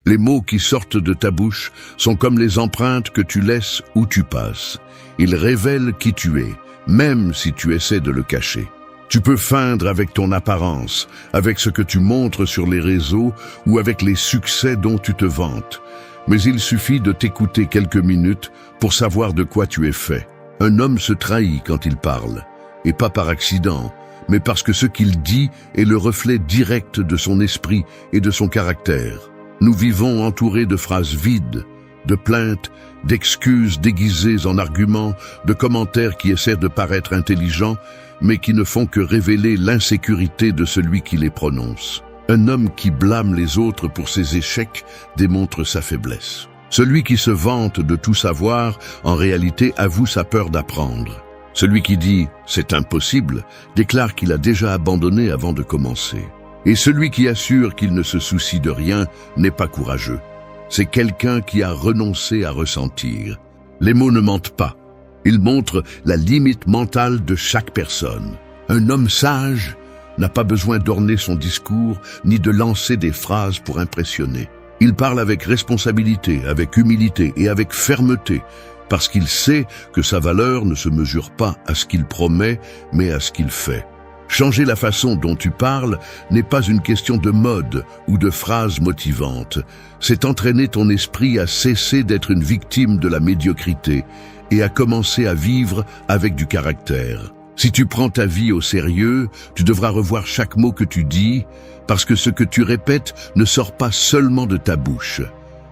Les mots qui sortent de ta bouche sont comme les empreintes que tu laisses où tu passes. Ils révèlent qui tu es, même si tu essaies de le cacher. Tu peux feindre avec ton apparence, avec ce que tu montres sur les réseaux ou avec les succès dont tu te vantes. Mais il suffit de t'écouter quelques minutes pour savoir de quoi tu es fait. Un homme se trahit quand il parle, et pas par accident, mais parce que ce qu'il dit est le reflet direct de son esprit et de son caractère. Nous vivons entourés de phrases vides, de plaintes, d'excuses déguisées en arguments, de commentaires qui essaient de paraître intelligents, mais qui ne font que révéler l'insécurité de celui qui les prononce. Un homme qui blâme les autres pour ses échecs démontre sa faiblesse. Celui qui se vante de tout savoir, en réalité avoue sa peur d'apprendre. Celui qui dit « c'est impossible » déclare qu'il a déjà abandonné avant de commencer. Et celui qui assure qu'il ne se soucie de rien n'est pas courageux. C'est quelqu'un qui a renoncé à ressentir. Les mots ne mentent pas. Ils montrent la limite mentale de chaque personne. Un homme sage n'a pas besoin d'orner son discours ni de lancer des phrases pour impressionner. Il parle avec responsabilité, avec humilité et avec fermeté, parce qu'il sait que sa valeur ne se mesure pas à ce qu'il promet, mais à ce qu'il fait. Changer la façon dont tu parles n'est pas une question de mode ou de phrases motivantes. C'est entraîner ton esprit à cesser d'être une victime de la médiocrité et à commencer à vivre avec du caractère. Si tu prends ta vie au sérieux, tu devras revoir chaque mot que tu dis, parce que ce que tu répètes ne sort pas seulement de ta bouche.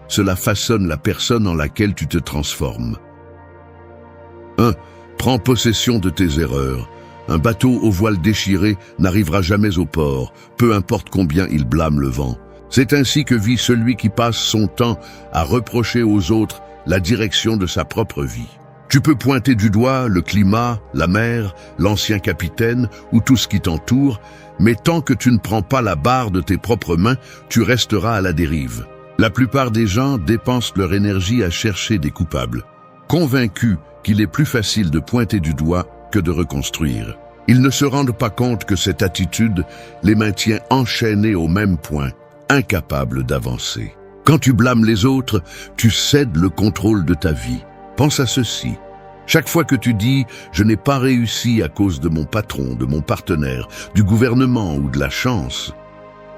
Cela façonne la personne en laquelle tu te transformes. 1. Prends possession de tes erreurs. Un bateau au voile déchiré n'arrivera jamais au port, peu importe combien il blâme le vent. C'est ainsi que vit celui qui passe son temps à reprocher aux autres la direction de sa propre vie. Tu peux pointer du doigt le climat, la mer, l'ancien capitaine ou tout ce qui t'entoure, mais tant que tu ne prends pas la barre de tes propres mains, tu resteras à la dérive. La plupart des gens dépensent leur énergie à chercher des coupables, convaincus qu'il est plus facile de pointer du doigt que de reconstruire. Ils ne se rendent pas compte que cette attitude les maintient enchaînés au même point, incapables d'avancer. Quand tu blâmes les autres, tu cèdes le contrôle de ta vie. Pense à ceci. Chaque fois que tu dis « je n'ai pas réussi à cause de mon patron, de mon partenaire, du gouvernement ou de la chance »,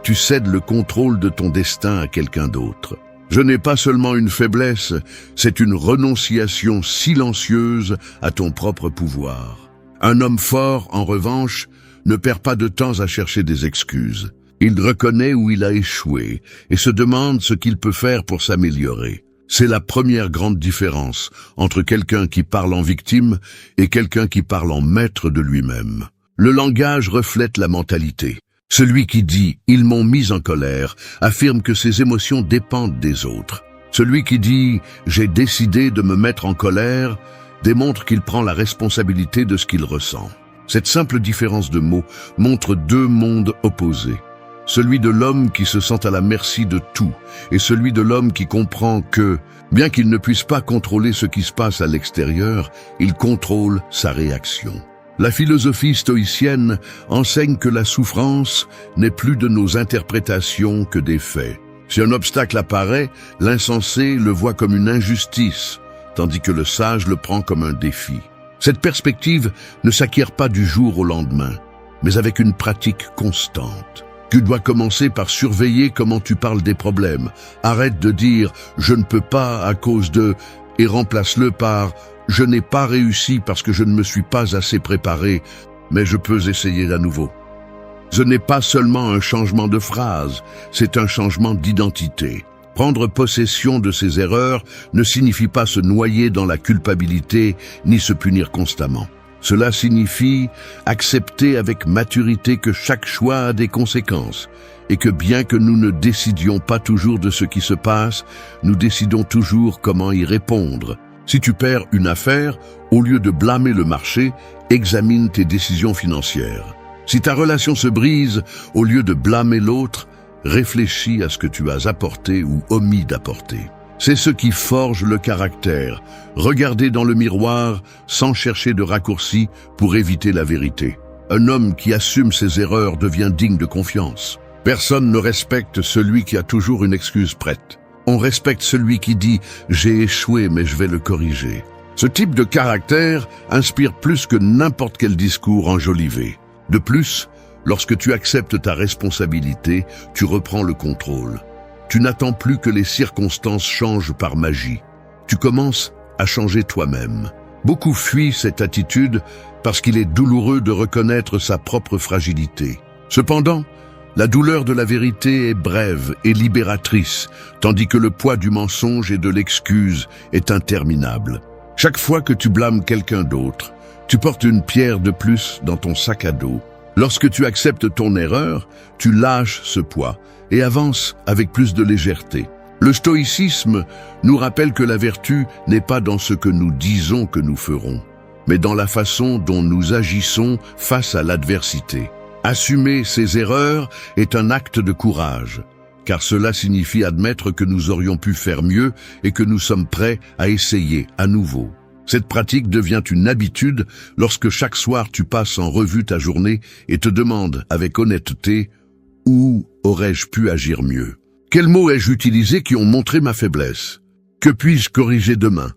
tu cèdes le contrôle de ton destin à quelqu'un d'autre. Je n'ai pas seulement une faiblesse, c'est une renonciation silencieuse à ton propre pouvoir. Un homme fort, en revanche, ne perd pas de temps à chercher des excuses. Il reconnaît où il a échoué et se demande ce qu'il peut faire pour s'améliorer. C'est la première grande différence entre quelqu'un qui parle en victime et quelqu'un qui parle en maître de lui-même. Le langage reflète la mentalité. Celui qui dit « ils m'ont mis en colère » affirme que ses émotions dépendent des autres. Celui qui dit « j'ai décidé de me mettre en colère » démontre qu'il prend la responsabilité de ce qu'il ressent. Cette simple différence de mots montre deux mondes opposés. Celui de l'homme qui se sent à la merci de tout et celui de l'homme qui comprend que, bien qu'il ne puisse pas contrôler ce qui se passe à l'extérieur, il contrôle sa réaction. La philosophie stoïcienne enseigne que la souffrance n'est plus de nos interprétations que des faits. Si un obstacle apparaît, l'insensé le voit comme une injustice, tandis que le sage le prend comme un défi. Cette perspective ne s'acquiert pas du jour au lendemain, mais avec une pratique constante. Tu dois commencer par surveiller comment tu parles des problèmes. Arrête de dire « je ne peux pas à cause de » et remplace-le par « je n'ai pas réussi parce que je ne me suis pas assez préparé, mais je peux essayer à nouveau ». Ce n'est pas seulement un changement de phrase, c'est un changement d'identité. Prendre possession de ses erreurs ne signifie pas se noyer dans la culpabilité ni se punir constamment. Cela signifie accepter avec maturité que chaque choix a des conséquences et que bien que nous ne décidions pas toujours de ce qui se passe, nous décidons toujours comment y répondre. Si tu perds une affaire, au lieu de blâmer le marché, examine tes décisions financières. Si ta relation se brise, au lieu de blâmer l'autre, réfléchis à ce que tu as apporté ou omis d'apporter. C'est ce qui forge le caractère. Regarder dans le miroir sans chercher de raccourcis pour éviter la vérité. Un homme qui assume ses erreurs devient digne de confiance. Personne ne respecte celui qui a toujours une excuse prête. On respecte celui qui dit « j'ai échoué mais je vais le corriger ». Ce type de caractère inspire plus que n'importe quel discours enjolivé. De plus, lorsque tu acceptes ta responsabilité, tu reprends le contrôle. Tu n'attends plus que les circonstances changent par magie. Tu commences à changer toi-même. Beaucoup fuient cette attitude parce qu'il est douloureux de reconnaître sa propre fragilité. Cependant, la douleur de la vérité est brève et libératrice, tandis que le poids du mensonge et de l'excuse est interminable. Chaque fois que tu blâmes quelqu'un d'autre, tu portes une pierre de plus dans ton sac à dos. Lorsque tu acceptes ton erreur, tu lâches ce poids et avances avec plus de légèreté. Le stoïcisme nous rappelle que la vertu n'est pas dans ce que nous disons que nous ferons, mais dans la façon dont nous agissons face à l'adversité. Assumer ses erreurs est un acte de courage, car cela signifie admettre que nous aurions pu faire mieux et que nous sommes prêts à essayer à nouveau. Cette pratique devient une habitude lorsque chaque soir tu passes en revue ta journée et te demandes avec honnêteté « Où aurais-je pu agir mieux ? Quels mots ai-je utilisés qui ont montré ma faiblesse ? Que puis-je corriger demain ?»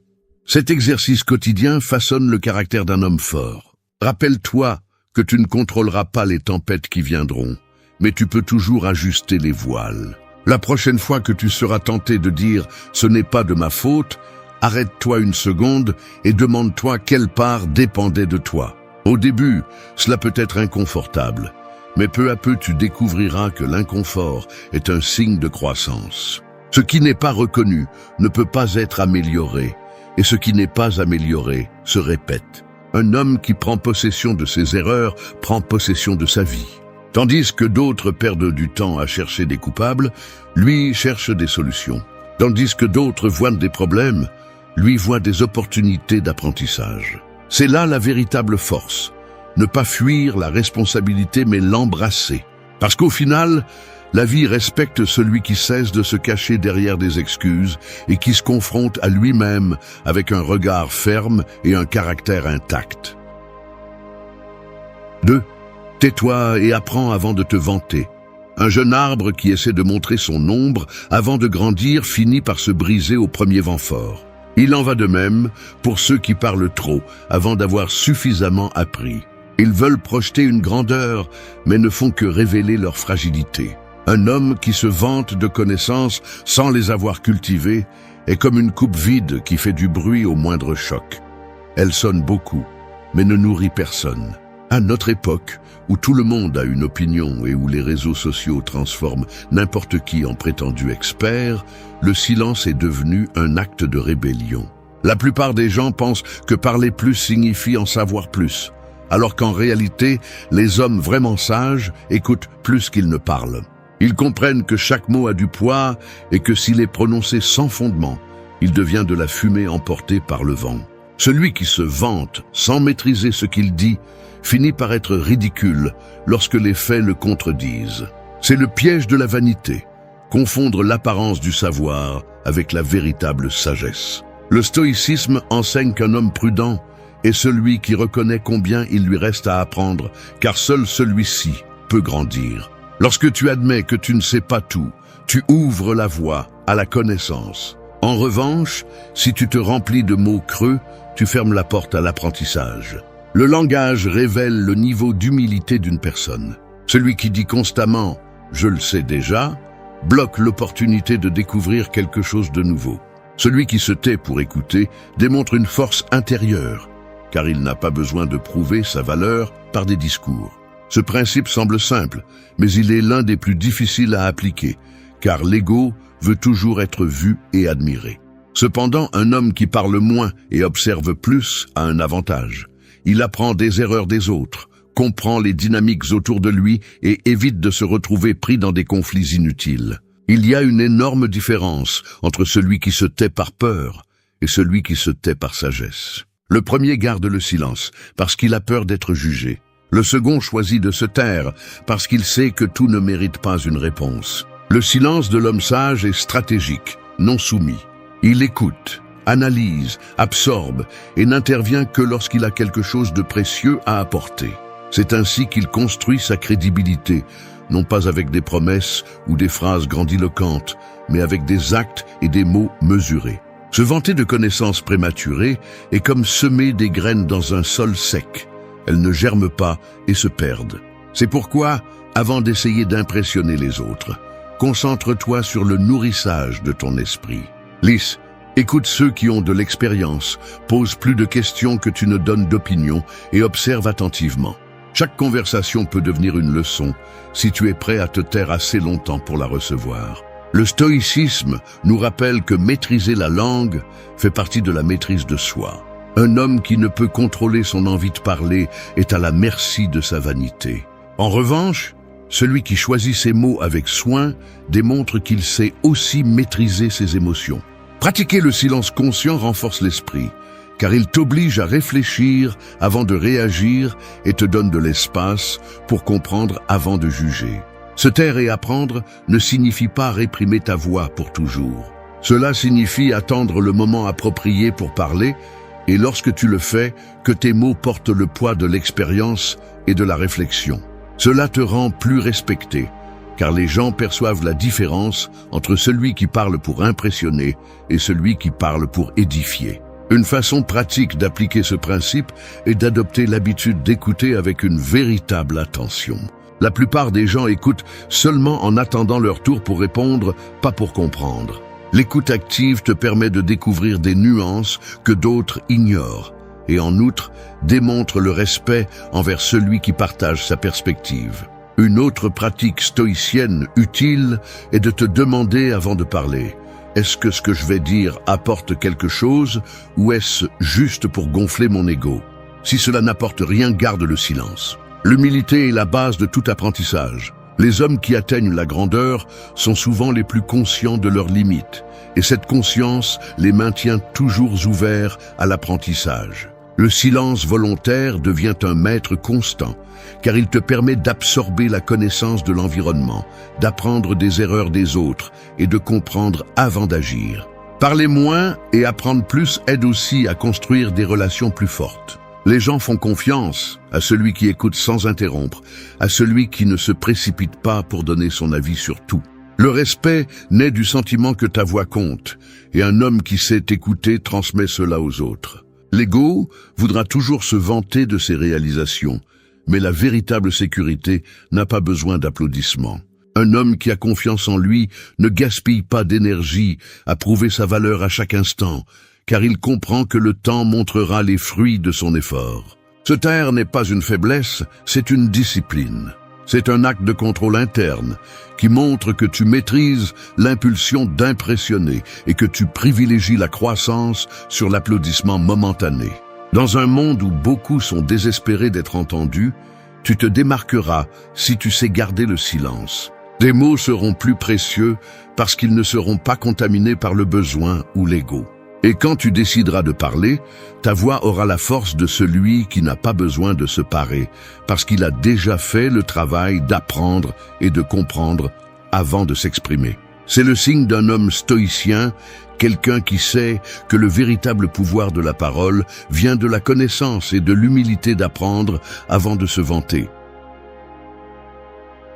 Cet exercice quotidien façonne le caractère d'un homme fort. Rappelle-toi que tu ne contrôleras pas les tempêtes qui viendront, mais tu peux toujours ajuster les voiles. La prochaine fois que tu seras tenté de dire « ce n'est pas de ma faute », arrête-toi une seconde et demande-toi quelle part dépendait de toi. Au début, cela peut être inconfortable, mais peu à peu tu découvriras que l'inconfort est un signe de croissance. Ce qui n'est pas reconnu ne peut pas être amélioré, et ce qui n'est pas amélioré se répète. Un homme qui prend possession de ses erreurs prend possession de sa vie. Tandis que d'autres perdent du temps à chercher des coupables, lui cherche des solutions. Tandis que d'autres voient des problèmes, lui voit des opportunités d'apprentissage. C'est là la véritable force. Ne pas fuir la responsabilité mais l'embrasser. Parce qu'au final, la vie respecte celui qui cesse de se cacher derrière des excuses et qui se confronte à lui-même avec un regard ferme et un caractère intact. 2. Tais-toi et apprends avant de te vanter. Un jeune arbre qui essaie de montrer son ombre avant de grandir finit par se briser au premier vent fort. Il en va de même pour ceux qui parlent trop avant d'avoir suffisamment appris. Ils veulent projeter une grandeur, mais ne font que révéler leur fragilité. Un homme qui se vante de connaissances sans les avoir cultivées est comme une coupe vide qui fait du bruit au moindre choc. Elle sonne beaucoup, mais ne nourrit personne. À notre époque, où tout le monde a une opinion et où les réseaux sociaux transforment n'importe qui en prétendu expert, le silence est devenu un acte de rébellion. La plupart des gens pensent que parler plus signifie en savoir plus, alors qu'en réalité, les hommes vraiment sages écoutent plus qu'ils ne parlent. Ils comprennent que chaque mot a du poids et que s'il est prononcé sans fondement, il devient de la fumée emportée par le vent. Celui qui se vante sans maîtriser ce qu'il dit finit par être ridicule lorsque les faits le contredisent. C'est le piège de la vanité, confondre l'apparence du savoir avec la véritable sagesse. Le stoïcisme enseigne qu'un homme prudent est celui qui reconnaît combien il lui reste à apprendre, car seul celui-ci peut grandir. Lorsque tu admets que tu ne sais pas tout, tu ouvres la voie à la connaissance. En revanche, si tu te remplis de mots creux, tu fermes la porte à l'apprentissage. Le langage révèle le niveau d'humilité d'une personne. Celui qui dit constamment « je le sais déjà » bloque l'opportunité de découvrir quelque chose de nouveau. Celui qui se tait pour écouter démontre une force intérieure, car il n'a pas besoin de prouver sa valeur par des discours. Ce principe semble simple, mais il est l'un des plus difficiles à appliquer, car l'ego veut toujours être vu et admiré. Cependant, un homme qui parle moins et observe plus a un avantage. Il apprend des erreurs des autres, comprend les dynamiques autour de lui et évite de se retrouver pris dans des conflits inutiles. Il y a une énorme différence entre celui qui se tait par peur et celui qui se tait par sagesse. Le premier garde le silence parce qu'il a peur d'être jugé. Le second choisit de se taire parce qu'il sait que tout ne mérite pas une réponse. Le silence de l'homme sage est stratégique, non soumis. Il écoute, analyse, absorbe et n'intervient que lorsqu'il a quelque chose de précieux à apporter. C'est ainsi qu'il construit sa crédibilité, non pas avec des promesses ou des phrases grandiloquentes, mais avec des actes et des mots mesurés. Se vanter de connaissances prématurées est comme semer des graines dans un sol sec. Elles ne germent pas et se perdent. C'est pourquoi, avant d'essayer d'impressionner les autres, concentre-toi sur le nourrissage de ton esprit. Lys, écoute ceux qui ont de l'expérience, pose plus de questions que tu ne donnes d'opinion et observe attentivement. Chaque conversation peut devenir une leçon si tu es prêt à te taire assez longtemps pour la recevoir. Le stoïcisme nous rappelle que maîtriser la langue fait partie de la maîtrise de soi. Un homme qui ne peut contrôler son envie de parler est à la merci de sa vanité. En revanche, celui qui choisit ses mots avec soin démontre qu'il sait aussi maîtriser ses émotions. Pratiquer le silence conscient renforce l'esprit, car il t'oblige à réfléchir avant de réagir et te donne de l'espace pour comprendre avant de juger. Se taire et apprendre ne signifie pas réprimer ta voix pour toujours. Cela signifie attendre le moment approprié pour parler, et lorsque tu le fais, que tes mots portent le poids de l'expérience et de la réflexion. Cela te rend plus respecté, car les gens perçoivent la différence entre celui qui parle pour impressionner et celui qui parle pour édifier. Une façon pratique d'appliquer ce principe est d'adopter l'habitude d'écouter avec une véritable attention. La plupart des gens écoutent seulement en attendant leur tour pour répondre, pas pour comprendre. L'écoute active te permet de découvrir des nuances que d'autres ignorent et en outre démontre le respect envers celui qui partage sa perspective. Une autre pratique stoïcienne utile est de te demander avant de parler: est-ce que ce que je vais dire apporte quelque chose ou est-ce juste pour gonfler mon ego? Si cela n'apporte rien, garde le silence. L'humilité est la base de tout apprentissage. Les hommes qui atteignent la grandeur sont souvent les plus conscients de leurs limites, et cette conscience les maintient toujours ouverts à l'apprentissage. Le silence volontaire devient un maître constant, car il te permet d'absorber la connaissance de l'environnement, d'apprendre des erreurs des autres et de comprendre avant d'agir. Parler moins et apprendre plus aide aussi à construire des relations plus fortes. Les gens font confiance à celui qui écoute sans interrompre, à celui qui ne se précipite pas pour donner son avis sur tout. Le respect naît du sentiment que ta voix compte, et un homme qui sait écouter transmet cela aux autres. L'ego voudra toujours se vanter de ses réalisations, mais la véritable sécurité n'a pas besoin d'applaudissements. Un homme qui a confiance en lui ne gaspille pas d'énergie à prouver sa valeur à chaque instant, car il comprend que le temps montrera les fruits de son effort. Se taire n'est pas une faiblesse, c'est une discipline. C'est un acte de contrôle interne qui montre que tu maîtrises l'impulsion d'impressionner et que tu privilégies la croissance sur l'applaudissement momentané. Dans un monde où beaucoup sont désespérés d'être entendus, tu te démarqueras si tu sais garder le silence. Tes mots seront plus précieux parce qu'ils ne seront pas contaminés par le besoin ou l'ego. Et quand tu décideras de parler, ta voix aura la force de celui qui n'a pas besoin de se parer, parce qu'il a déjà fait le travail d'apprendre et de comprendre avant de s'exprimer. C'est le signe d'un homme stoïcien, quelqu'un qui sait que le véritable pouvoir de la parole vient de la connaissance et de l'humilité d'apprendre avant de se vanter.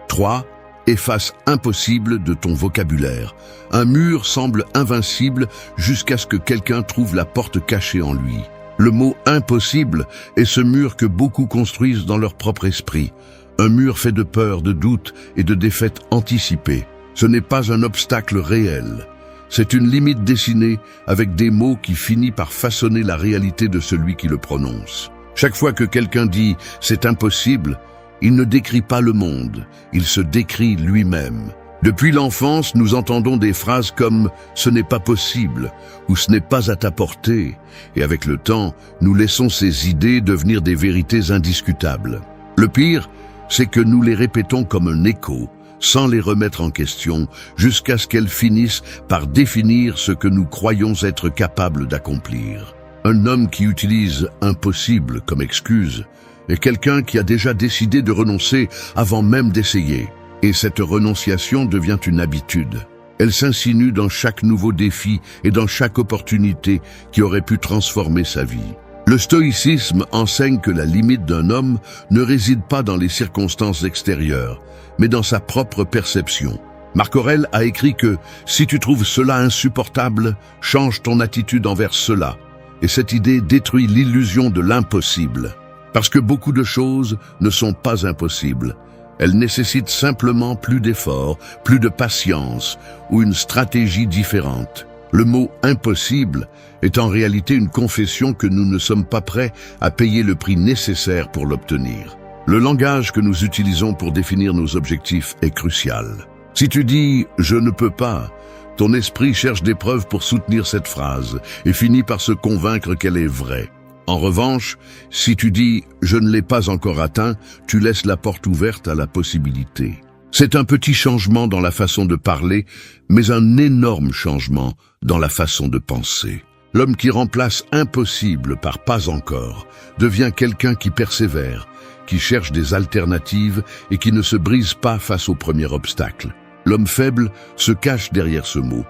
3. Efface impossible de ton vocabulaire. Un mur semble invincible jusqu'à ce que quelqu'un trouve la porte cachée en lui. Le mot impossible est ce mur que beaucoup construisent dans leur propre esprit. Un mur fait de peur, de doute et de défaite anticipée. Ce n'est pas un obstacle réel. C'est une limite dessinée avec des mots qui finissent par façonner la réalité de celui qui le prononce. Chaque fois que quelqu'un dit « c'est impossible », il ne décrit pas le monde, il se décrit lui-même. Depuis l'enfance, nous entendons des phrases comme « ce n'est pas possible » ou « ce n'est pas à ta portée » et avec le temps, nous laissons ces idées devenir des vérités indiscutables. Le pire, c'est que nous les répétons comme un écho, sans les remettre en question, jusqu'à ce qu'elles finissent par définir ce que nous croyons être capables d'accomplir. Un homme qui utilise « impossible » comme excuse est quelqu'un qui a déjà décidé de renoncer avant même d'essayer. Et cette renonciation devient une habitude. Elle s'insinue dans chaque nouveau défi et dans chaque opportunité qui aurait pu transformer sa vie. Le stoïcisme enseigne que la limite d'un homme ne réside pas dans les circonstances extérieures, mais dans sa propre perception. Marc Aurèle a écrit que « Si tu trouves cela insupportable, change ton attitude envers cela ». Et cette idée détruit l'illusion de l'impossible. Parce que beaucoup de choses ne sont pas impossibles. Elles nécessitent simplement plus d'efforts, plus de patience ou une stratégie différente. Le mot « impossible » est en réalité une confession que nous ne sommes pas prêts à payer le prix nécessaire pour l'obtenir. Le langage que nous utilisons pour définir nos objectifs est crucial. Si tu dis « je ne peux pas », ton esprit cherche des preuves pour soutenir cette phrase et finit par se convaincre qu'elle est vraie. En revanche, si tu dis « je ne l'ai pas encore atteint », tu laisses la porte ouverte à la possibilité. C'est un petit changement dans la façon de parler, mais un énorme changement dans la façon de penser. L'homme qui remplace impossible par pas encore devient quelqu'un qui persévère, qui cherche des alternatives et qui ne se brise pas face au premier obstacle. L'homme faible se cache derrière ce mot,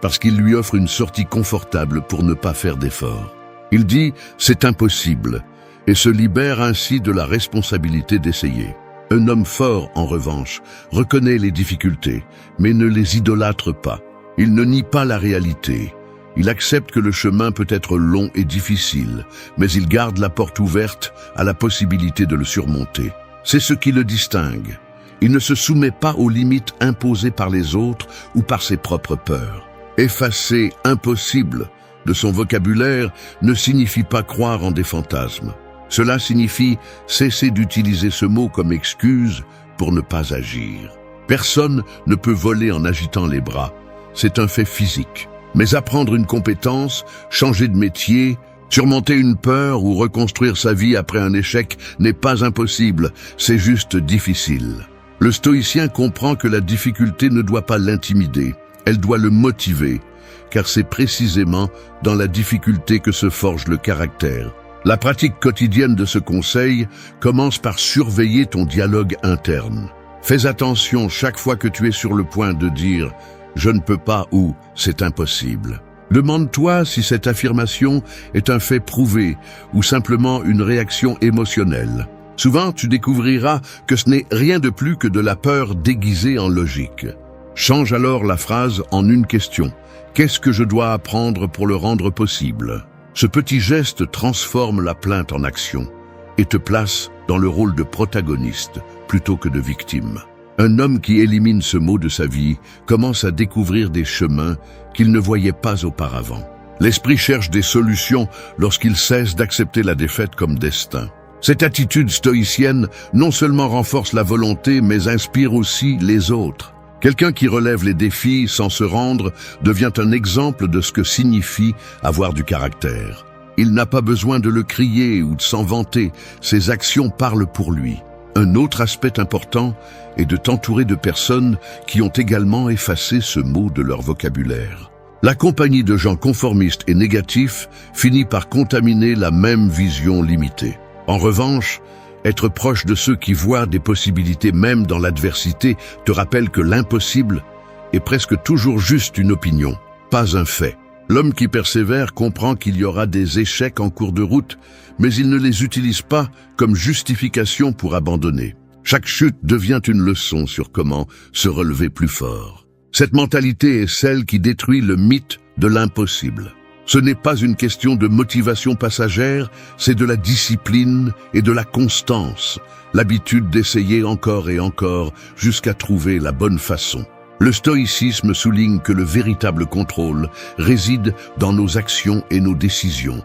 parce qu'il lui offre une sortie confortable pour ne pas faire d'efforts. Il dit « c'est impossible » et se libère ainsi de la responsabilité d'essayer. Un homme fort, en revanche, reconnaît les difficultés, mais ne les idolâtre pas. Il ne nie pas la réalité. Il accepte que le chemin peut être long et difficile, mais il garde la porte ouverte à la possibilité de le surmonter. C'est ce qui le distingue. Il ne se soumet pas aux limites imposées par les autres ou par ses propres peurs. Effacer « impossible » de son vocabulaire ne signifie pas croire en des fantasmes. Cela signifie cesser d'utiliser ce mot comme excuse pour ne pas agir. Personne ne peut voler en agitant les bras. C'est un fait physique. Mais apprendre une compétence, changer de métier, surmonter une peur ou reconstruire sa vie après un échec n'est pas impossible, c'est juste difficile. Le stoïcien comprend que la difficulté ne doit pas l'intimider, elle doit le motiver, car c'est précisément dans la difficulté que se forge le caractère. La pratique quotidienne de ce conseil commence par surveiller ton dialogue interne. Fais attention chaque fois que tu es sur le point de dire « je ne peux pas » ou « c'est impossible ». Demande-toi si cette affirmation est un fait prouvé ou simplement une réaction émotionnelle. Souvent, tu découvriras que ce n'est rien de plus que de la peur déguisée en logique. Change alors la phrase en une question. Qu'est-ce que je dois apprendre pour le rendre possible ? Ce petit geste transforme la plainte en action et te place dans le rôle de protagoniste plutôt que de victime. Un homme qui élimine ce mot de sa vie commence à découvrir des chemins qu'il ne voyait pas auparavant. L'esprit cherche des solutions lorsqu'il cesse d'accepter la défaite comme destin. Cette attitude stoïcienne non seulement renforce la volonté, mais inspire aussi les autres. Quelqu'un qui relève les défis sans se rendre devient un exemple de ce que signifie avoir du caractère. Il n'a pas besoin de le crier ou de s'en vanter, ses actions parlent pour lui. Un autre aspect important est de t'entourer de personnes qui ont également effacé ce mot de leur vocabulaire. La compagnie de gens conformistes et négatifs finit par contaminer la même vision limitée. En revanche, être proche de ceux qui voient des possibilités même dans l'adversité te rappelle que l'impossible est presque toujours juste une opinion, pas un fait. L'homme qui persévère comprend qu'il y aura des échecs en cours de route, mais il ne les utilise pas comme justification pour abandonner. Chaque chute devient une leçon sur comment se relever plus fort. Cette mentalité est celle qui détruit le mythe de l'impossible. Ce n'est pas une question de motivation passagère, c'est de la discipline et de la constance, l'habitude d'essayer encore et encore jusqu'à trouver la bonne façon. Le stoïcisme souligne que le véritable contrôle réside dans nos actions et nos décisions,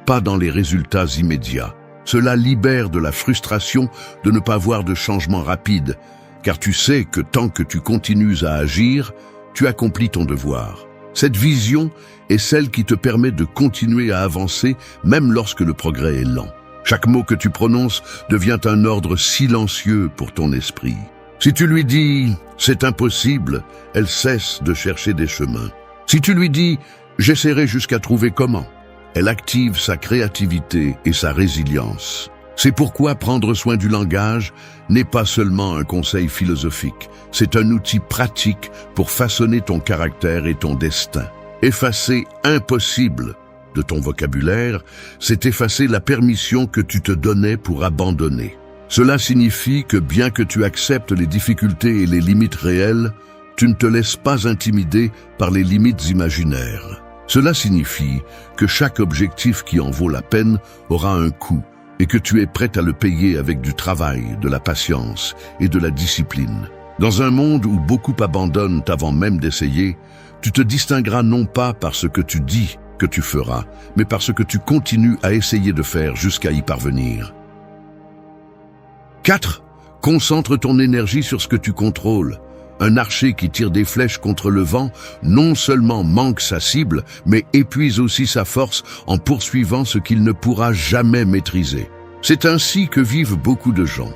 pas dans les résultats immédiats. Cela libère de la frustration de ne pas voir de changement rapide, car tu sais que tant que tu continues à agir, tu accomplis ton devoir. Cette vision est celle qui te permet de continuer à avancer même lorsque le progrès est lent. Chaque mot que tu prononces devient un ordre silencieux pour ton esprit. Si tu lui dis « c'est impossible », elle cesse de chercher des chemins. Si tu lui dis « j'essaierai jusqu'à trouver comment », elle active sa créativité et sa résilience. C'est pourquoi prendre soin du langage n'est pas seulement un conseil philosophique, c'est un outil pratique pour façonner ton caractère et ton destin. Effacer impossible de ton vocabulaire, c'est effacer la permission que tu te donnais pour abandonner. Cela signifie que bien que tu acceptes les difficultés et les limites réelles, tu ne te laisses pas intimider par les limites imaginaires. Cela signifie que chaque objectif qui en vaut la peine aura un coût et que tu es prêt à le payer avec du travail, de la patience et de la discipline. Dans un monde où beaucoup abandonnent avant même d'essayer, tu te distingueras non pas par ce que tu dis que tu feras, mais par ce que tu continues à essayer de faire jusqu'à y parvenir. 4. Concentre ton énergie sur ce que tu contrôles. Un archer qui tire des flèches contre le vent non seulement manque sa cible, mais épuise aussi sa force en poursuivant ce qu'il ne pourra jamais maîtriser. C'est ainsi que vivent beaucoup de gens,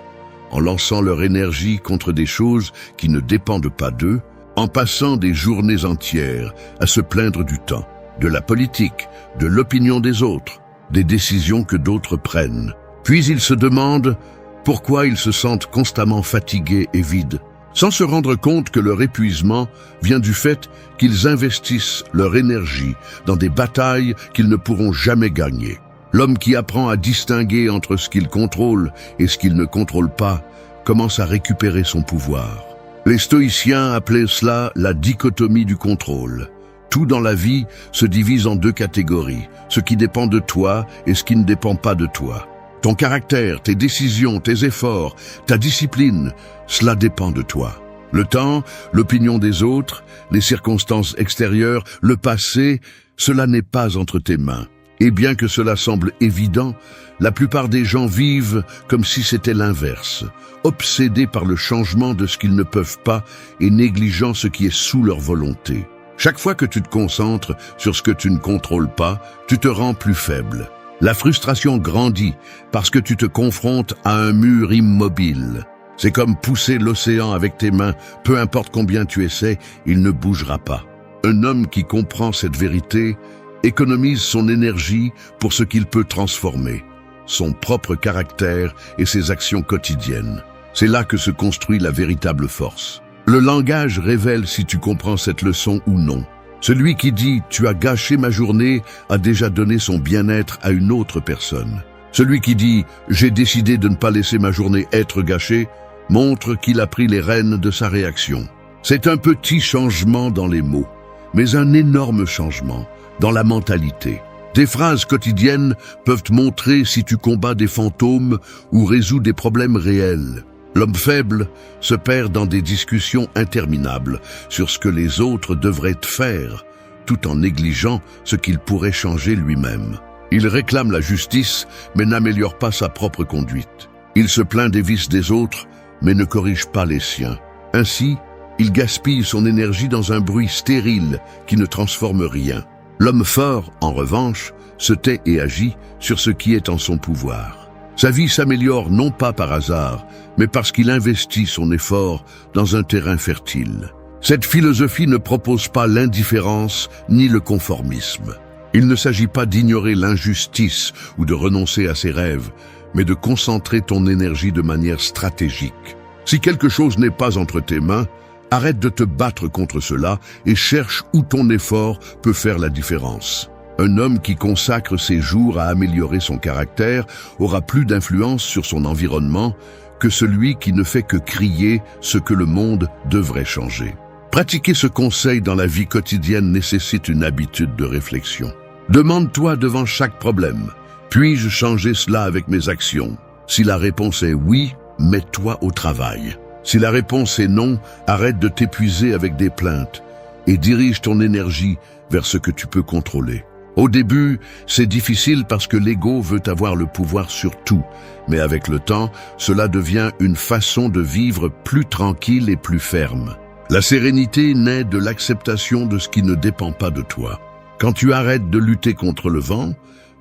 en lançant leur énergie contre des choses qui ne dépendent pas d'eux, en passant des journées entières à se plaindre du temps, de la politique, de l'opinion des autres, des décisions que d'autres prennent. Puis ils se demandent pourquoi ils se sentent constamment fatigués et vides, sans se rendre compte que leur épuisement vient du fait qu'ils investissent leur énergie dans des batailles qu'ils ne pourront jamais gagner. L'homme qui apprend à distinguer entre ce qu'il contrôle et ce qu'il ne contrôle pas commence à récupérer son pouvoir. Les stoïciens appelaient cela la dichotomie du contrôle. Tout dans la vie se divise en deux catégories, ce qui dépend de toi et ce qui ne dépend pas de toi. Ton caractère, tes décisions, tes efforts, ta discipline, cela dépend de toi. Le temps, l'opinion des autres, les circonstances extérieures, le passé, cela n'est pas entre tes mains. Et bien que cela semble évident, la plupart des gens vivent comme si c'était l'inverse, obsédés par le changement de ce qu'ils ne peuvent pas et négligeant ce qui est sous leur volonté. Chaque fois que tu te concentres sur ce que tu ne contrôles pas, tu te rends plus faible. La frustration grandit parce que tu te confrontes à un mur immobile. C'est comme pousser l'océan avec tes mains, peu importe combien tu essaies, il ne bougera pas. Un homme qui comprend cette vérité économise son énergie pour ce qu'il peut transformer, son propre caractère et ses actions quotidiennes. C'est là que se construit la véritable force. Le langage révèle si tu comprends cette leçon ou non. Celui qui dit « tu as gâché ma journée » a déjà donné son bien-être à une autre personne. Celui qui dit « j'ai décidé de ne pas laisser ma journée être gâchée » montre qu'il a pris les rênes de sa réaction. C'est un petit changement dans les mots, mais un énorme changement dans la mentalité. Des phrases quotidiennes peuvent te montrer si tu combats des fantômes ou résous des problèmes réels. L'homme faible se perd dans des discussions interminables sur ce que les autres devraient faire, tout en négligeant ce qu'il pourrait changer lui-même. Il réclame la justice, mais n'améliore pas sa propre conduite. Il se plaint des vices des autres, mais ne corrige pas les siens. Ainsi, il gaspille son énergie dans un bruit stérile qui ne transforme rien. L'homme fort, en revanche, se tait et agit sur ce qui est en son pouvoir. Sa vie s'améliore non pas par hasard, mais parce qu'il investit son effort dans un terrain fertile. Cette philosophie ne propose pas l'indifférence ni le conformisme. Il ne s'agit pas d'ignorer l'injustice ou de renoncer à ses rêves, mais de concentrer ton énergie de manière stratégique. Si quelque chose n'est pas entre tes mains, arrête de te battre contre cela et cherche où ton effort peut faire la différence. Un homme qui consacre ses jours à améliorer son caractère aura plus d'influence sur son environnement que celui qui ne fait que crier ce que le monde devrait changer. Pratiquer ce conseil dans la vie quotidienne nécessite une habitude de réflexion. Demande-toi devant chaque problème, puis-je changer cela avec mes actions? Si la réponse est oui, mets-toi au travail. Si la réponse est non, arrête de t'épuiser avec des plaintes et dirige ton énergie vers ce que tu peux contrôler. Au début, c'est difficile parce que l'ego veut avoir le pouvoir sur tout, mais avec le temps, cela devient une façon de vivre plus tranquille et plus ferme. La sérénité naît de l'acceptation de ce qui ne dépend pas de toi. Quand tu arrêtes de lutter contre le vent,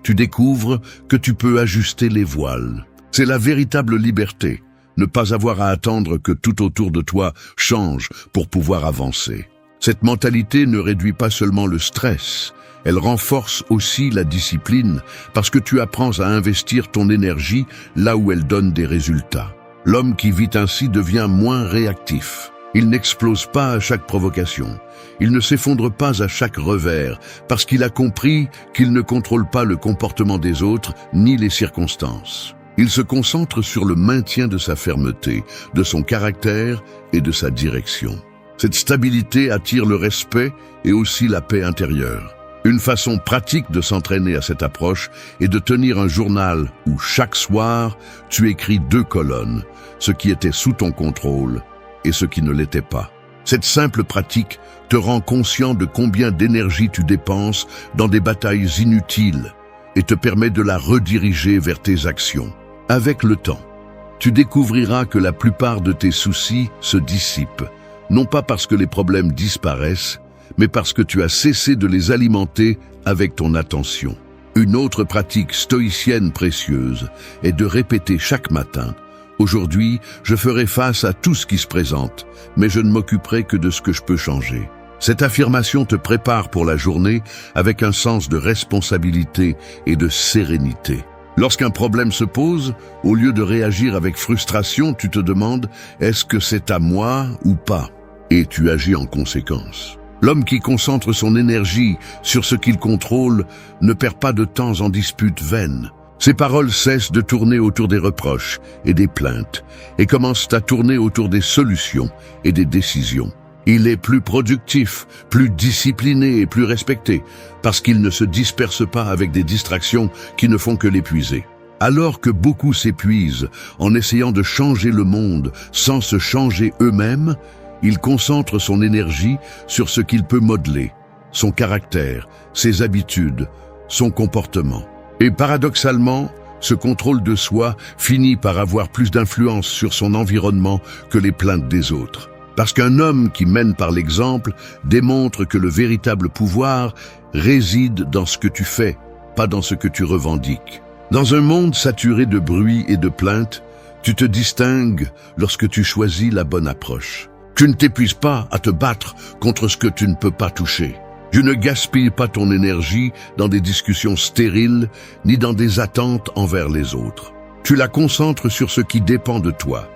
tu découvres que tu peux ajuster les voiles. C'est la véritable liberté, ne pas avoir à attendre que tout autour de toi change pour pouvoir avancer. Cette mentalité ne réduit pas seulement le stress, elle renforce aussi la discipline parce que tu apprends à investir ton énergie là où elle donne des résultats. L'homme qui vit ainsi devient moins réactif. Il n'explose pas à chaque provocation. Il ne s'effondre pas à chaque revers, parce qu'il a compris qu'il ne contrôle pas le comportement des autres ni les circonstances. Il se concentre sur le maintien de sa fermeté, de son caractère et de sa direction. Cette stabilité attire le respect et aussi la paix intérieure. Une façon pratique de s'entraîner à cette approche est de tenir un journal où chaque soir, tu écris 2 colonnes, ce qui était sous ton contrôle et ce qui ne l'était pas. Cette simple pratique te rend conscient de combien d'énergie tu dépenses dans des batailles inutiles et te permet de la rediriger vers tes actions. Avec le temps, tu découvriras que la plupart de tes soucis se dissipent, non pas parce que les problèmes disparaissent, mais parce que tu as cessé de les alimenter avec ton attention. Une autre pratique stoïcienne précieuse est de répéter chaque matin: aujourd'hui, je ferai face à tout ce qui se présente, mais je ne m'occuperai que de ce que je peux changer. Cette affirmation te prépare pour la journée avec un sens de responsabilité et de sérénité. Lorsqu'un problème se pose, au lieu de réagir avec frustration, tu te demandes: est-ce que c'est à moi ou pas? Et tu agis en conséquence. L'homme qui concentre son énergie sur ce qu'il contrôle ne perd pas de temps en disputes vaines. Ses paroles cessent de tourner autour des reproches et des plaintes et commencent à tourner autour des solutions et des décisions. Il est plus productif, plus discipliné et plus respecté parce qu'il ne se disperse pas avec des distractions qui ne font que l'épuiser. Alors que beaucoup s'épuisent en essayant de changer le monde sans se changer eux-mêmes, il concentre son énergie sur ce qu'il peut modeler, son caractère, ses habitudes, son comportement. Et paradoxalement, ce contrôle de soi finit par avoir plus d'influence sur son environnement que les plaintes des autres. Parce qu'un homme qui mène par l'exemple démontre que le véritable pouvoir réside dans ce que tu fais, pas dans ce que tu revendiques. Dans un monde saturé de bruit et de plaintes, tu te distingues lorsque tu choisis la bonne approche. Tu ne t'épuises pas à te battre contre ce que tu ne peux pas toucher. Tu ne gaspilles pas ton énergie dans des discussions stériles ni dans des attentes envers les autres. Tu la concentres sur ce qui dépend de toi.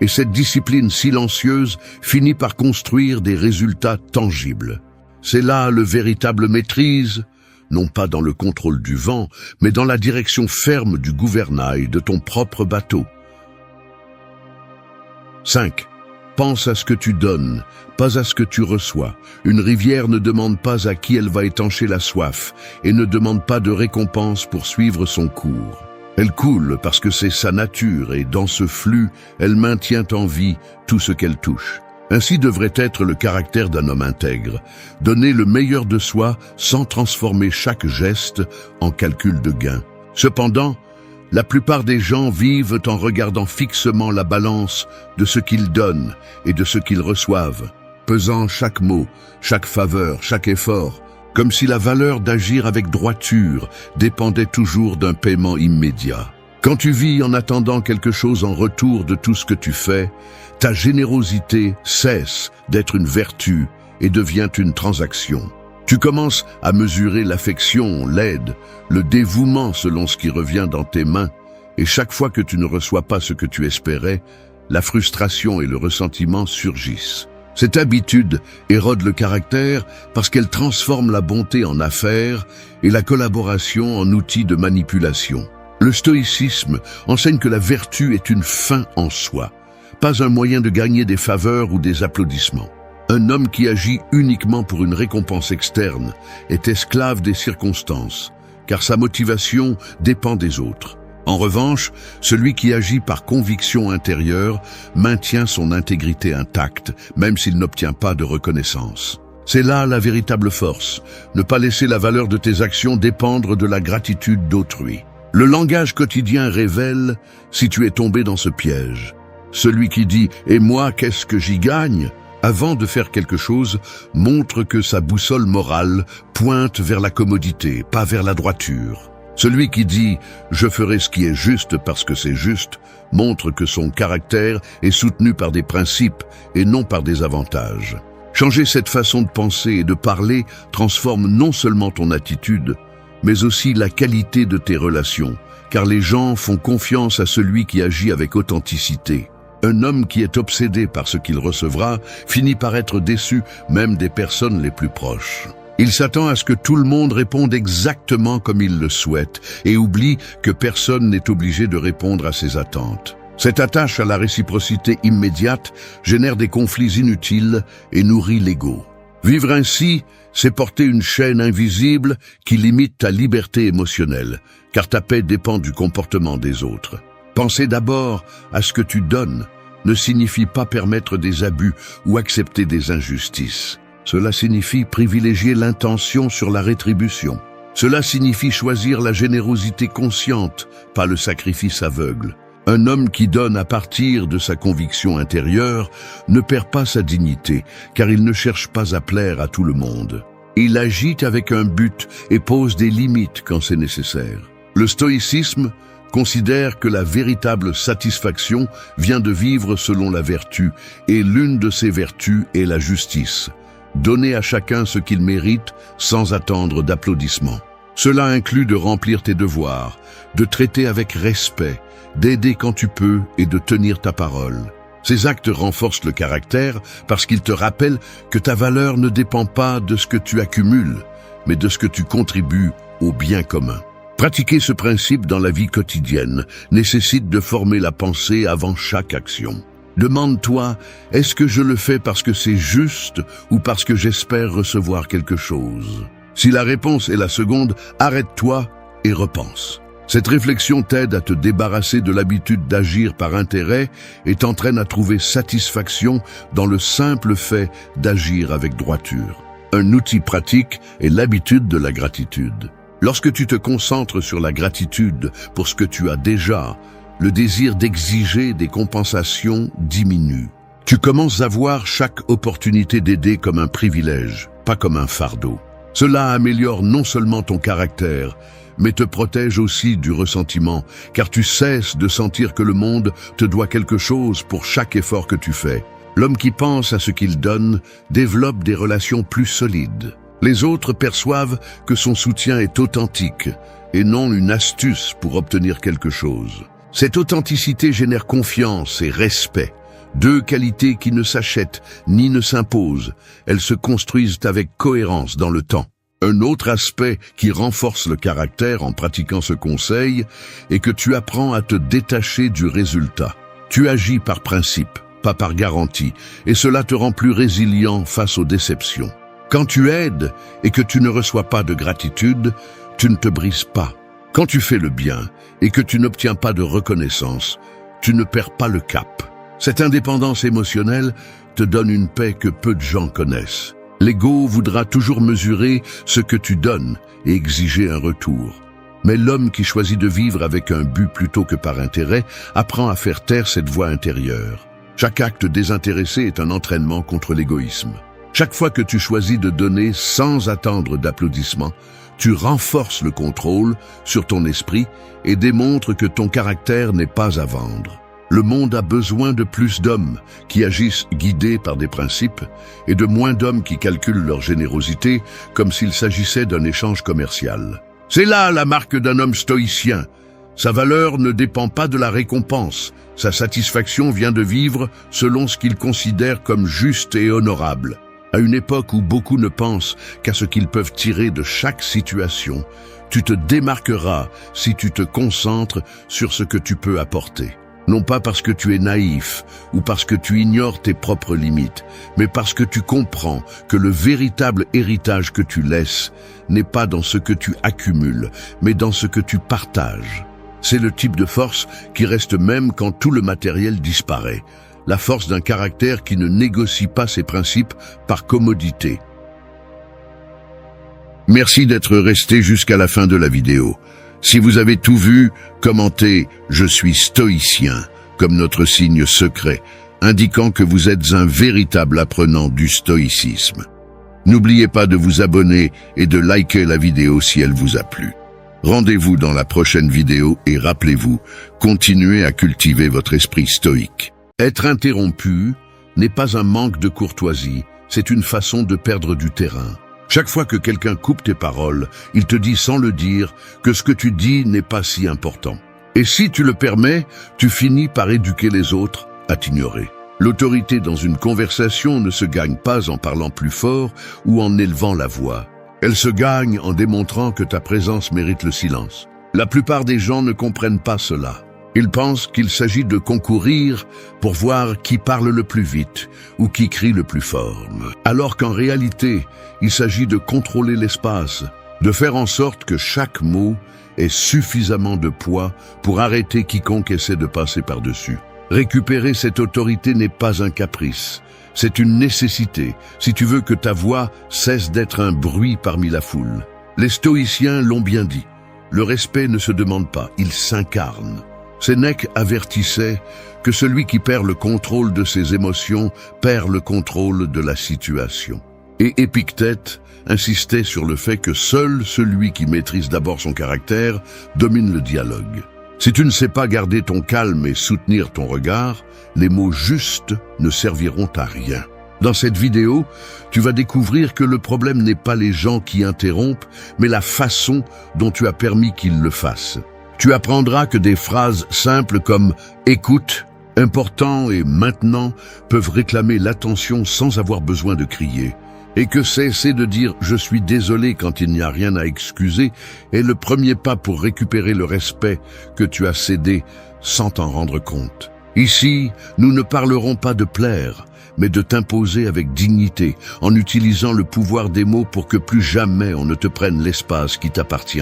Et cette discipline silencieuse finit par construire des résultats tangibles. C'est là le véritable maîtrise, non pas dans le contrôle du vent, mais dans la direction ferme du gouvernail de ton propre bateau. 5. Pense à ce que tu donnes, pas à ce que tu reçois. Une rivière ne demande pas à qui elle va étancher la soif et ne demande pas de récompense pour suivre son cours. Elle coule parce que c'est sa nature et dans ce flux, elle maintient en vie tout ce qu'elle touche. Ainsi devrait être le caractère d'un homme intègre, donner le meilleur de soi sans transformer chaque geste en calcul de gain. Cependant, la plupart des gens vivent en regardant fixement la balance de ce qu'ils donnent et de ce qu'ils reçoivent, pesant chaque mot, chaque faveur, chaque effort, comme si la valeur d'agir avec droiture dépendait toujours d'un paiement immédiat. Quand tu vis en attendant quelque chose en retour de tout ce que tu fais, ta générosité cesse d'être une vertu et devient une transaction. Tu commences à mesurer l'affection, l'aide, le dévouement selon ce qui revient dans tes mains, et chaque fois que tu ne reçois pas ce que tu espérais, la frustration et le ressentiment surgissent. Cette habitude érode le caractère parce qu'elle transforme la bonté en affaire et la collaboration en outil de manipulation. Le stoïcisme enseigne que la vertu est une fin en soi, pas un moyen de gagner des faveurs ou des applaudissements. Un homme qui agit uniquement pour une récompense externe est esclave des circonstances, car sa motivation dépend des autres. En revanche, celui qui agit par conviction intérieure maintient son intégrité intacte, même s'il n'obtient pas de reconnaissance. C'est là la véritable force, ne pas laisser la valeur de tes actions dépendre de la gratitude d'autrui. Le langage quotidien révèle si tu es tombé dans ce piège. Celui qui dit « Et moi, qu'est-ce que j'y gagne ?» avant de faire quelque chose, montre que sa boussole morale pointe vers la commodité, pas vers la droiture. Celui qui dit « Je ferai ce qui est juste parce que c'est juste » montre que son caractère est soutenu par des principes et non par des avantages. Changer cette façon de penser et de parler transforme non seulement ton attitude, mais aussi la qualité de tes relations, car les gens font confiance à celui qui agit avec authenticité. Un homme qui est obsédé par ce qu'il recevra finit par être déçu même des personnes les plus proches. Il s'attend à ce que tout le monde réponde exactement comme il le souhaite et oublie que personne n'est obligé de répondre à ses attentes. Cette attache à la réciprocité immédiate génère des conflits inutiles et nourrit l'ego. Vivre ainsi, c'est porter une chaîne invisible qui limite ta liberté émotionnelle, car ta paix dépend du comportement des autres. Penser d'abord à ce que tu donnes ne signifie pas permettre des abus ou accepter des injustices. Cela signifie privilégier l'intention sur la rétribution. Cela signifie choisir la générosité consciente, pas le sacrifice aveugle. Un homme qui donne à partir de sa conviction intérieure ne perd pas sa dignité, car il ne cherche pas à plaire à tout le monde. Il agit avec un but et pose des limites quand c'est nécessaire. Le stoïcisme considère que la véritable satisfaction vient de vivre selon la vertu, et l'une de ces vertus est la justice. Donner à chacun ce qu'il mérite sans attendre d'applaudissements. Cela inclut de remplir tes devoirs, de traiter avec respect, d'aider quand tu peux et de tenir ta parole. Ces actes renforcent le caractère parce qu'ils te rappellent que ta valeur ne dépend pas de ce que tu accumules, mais de ce que tu contribues au bien commun. Pratiquer ce principe dans la vie quotidienne nécessite de former la pensée avant chaque action. Demande-toi, est-ce que je le fais parce que c'est juste ou parce que j'espère recevoir quelque chose? Si la réponse est la seconde, arrête-toi et repense. Cette réflexion t'aide à te débarrasser de l'habitude d'agir par intérêt et t'entraîne à trouver satisfaction dans le simple fait d'agir avec droiture. Un outil pratique est l'habitude de la gratitude. Lorsque tu te concentres sur la gratitude pour ce que tu as déjà, le désir d'exiger des compensations diminue. Tu commences à voir chaque opportunité d'aider comme un privilège, pas comme un fardeau. Cela améliore non seulement ton caractère, mais te protège aussi du ressentiment, car tu cesses de sentir que le monde te doit quelque chose pour chaque effort que tu fais. L'homme qui pense à ce qu'il donne développe des relations plus solides. Les autres perçoivent que son soutien est authentique et non une astuce pour obtenir quelque chose. Cette authenticité génère confiance et respect, deux qualités qui ne s'achètent ni ne s'imposent. Elles se construisent avec cohérence dans le temps. Un autre aspect qui renforce le caractère en pratiquant ce conseil est que tu apprends à te détacher du résultat. Tu agis par principe, pas par garantie, et cela te rend plus résilient face aux déceptions. Quand tu aides et que tu ne reçois pas de gratitude, tu ne te brises pas. Quand tu fais le bien et que tu n'obtiens pas de reconnaissance, tu ne perds pas le cap. Cette indépendance émotionnelle te donne une paix que peu de gens connaissent. L'ego voudra toujours mesurer ce que tu donnes et exiger un retour. Mais l'homme qui choisit de vivre avec un but plutôt que par intérêt apprend à faire taire cette voix intérieure. Chaque acte désintéressé est un entraînement contre l'égoïsme. Chaque fois que tu choisis de donner sans attendre d'applaudissements, tu renforces le contrôle sur ton esprit et démontres que ton caractère n'est pas à vendre. Le monde a besoin de plus d'hommes qui agissent guidés par des principes et de moins d'hommes qui calculent leur générosité comme s'il s'agissait d'un échange commercial. C'est là la marque d'un homme stoïcien. Sa valeur ne dépend pas de la récompense. Sa satisfaction vient de vivre selon ce qu'il considère comme juste et honorable. À une époque où beaucoup ne pensent qu'à ce qu'ils peuvent tirer de chaque situation, tu te démarqueras si tu te concentres sur ce que tu peux apporter. Non pas parce que tu es naïf ou parce que tu ignores tes propres limites, mais parce que tu comprends que le véritable héritage que tu laisses n'est pas dans ce que tu accumules, mais dans ce que tu partages. C'est le type de force qui reste même quand tout le matériel disparaît. La force d'un caractère qui ne négocie pas ses principes par commodité. Merci d'être resté jusqu'à la fin de la vidéo. Si vous avez tout vu, commentez « Je suis stoïcien » comme notre signe secret, indiquant que vous êtes un véritable apprenant du stoïcisme. N'oubliez pas de vous abonner et de liker la vidéo si elle vous a plu. Rendez-vous dans la prochaine vidéo et rappelez-vous, continuez à cultiver votre esprit stoïque. Être interrompu n'est pas un manque de courtoisie, c'est une façon de perdre du terrain. Chaque fois que quelqu'un coupe tes paroles, il te dit sans le dire que ce que tu dis n'est pas si important. Et si tu le permets, tu finis par éduquer les autres à t'ignorer. L'autorité dans une conversation ne se gagne pas en parlant plus fort ou en élevant la voix. Elle se gagne en démontrant que ta présence mérite le silence. La plupart des gens ne comprennent pas cela. Ils pensent qu'il s'agit de concourir pour voir qui parle le plus vite ou qui crie le plus fort. Alors qu'en réalité, il s'agit de contrôler l'espace, de faire en sorte que chaque mot ait suffisamment de poids pour arrêter quiconque essaie de passer par-dessus. Récupérer cette autorité n'est pas un caprice, c'est une nécessité si tu veux que ta voix cesse d'être un bruit parmi la foule. Les stoïciens l'ont bien dit, le respect ne se demande pas, il s'incarne. Sénèque avertissait que celui qui perd le contrôle de ses émotions perd le contrôle de la situation. Et Épictète insistait sur le fait que seul celui qui maîtrise d'abord son caractère domine le dialogue. Si tu ne sais pas garder ton calme et soutenir ton regard, les mots justes ne serviront à rien. Dans cette vidéo, tu vas découvrir que le problème n'est pas les gens qui interrompent, mais la façon dont tu as permis qu'ils le fassent. Tu apprendras que des phrases simples comme « écoute »,« important » et « maintenant » peuvent réclamer l'attention sans avoir besoin de crier. Et que cesser de dire « je suis désolé » quand il n'y a rien à excuser est le premier pas pour récupérer le respect que tu as cédé sans t'en rendre compte. Ici, nous ne parlerons pas de plaire, mais de t'imposer avec dignité, en utilisant le pouvoir des mots pour que plus jamais on ne te prenne l'espace qui t'appartient.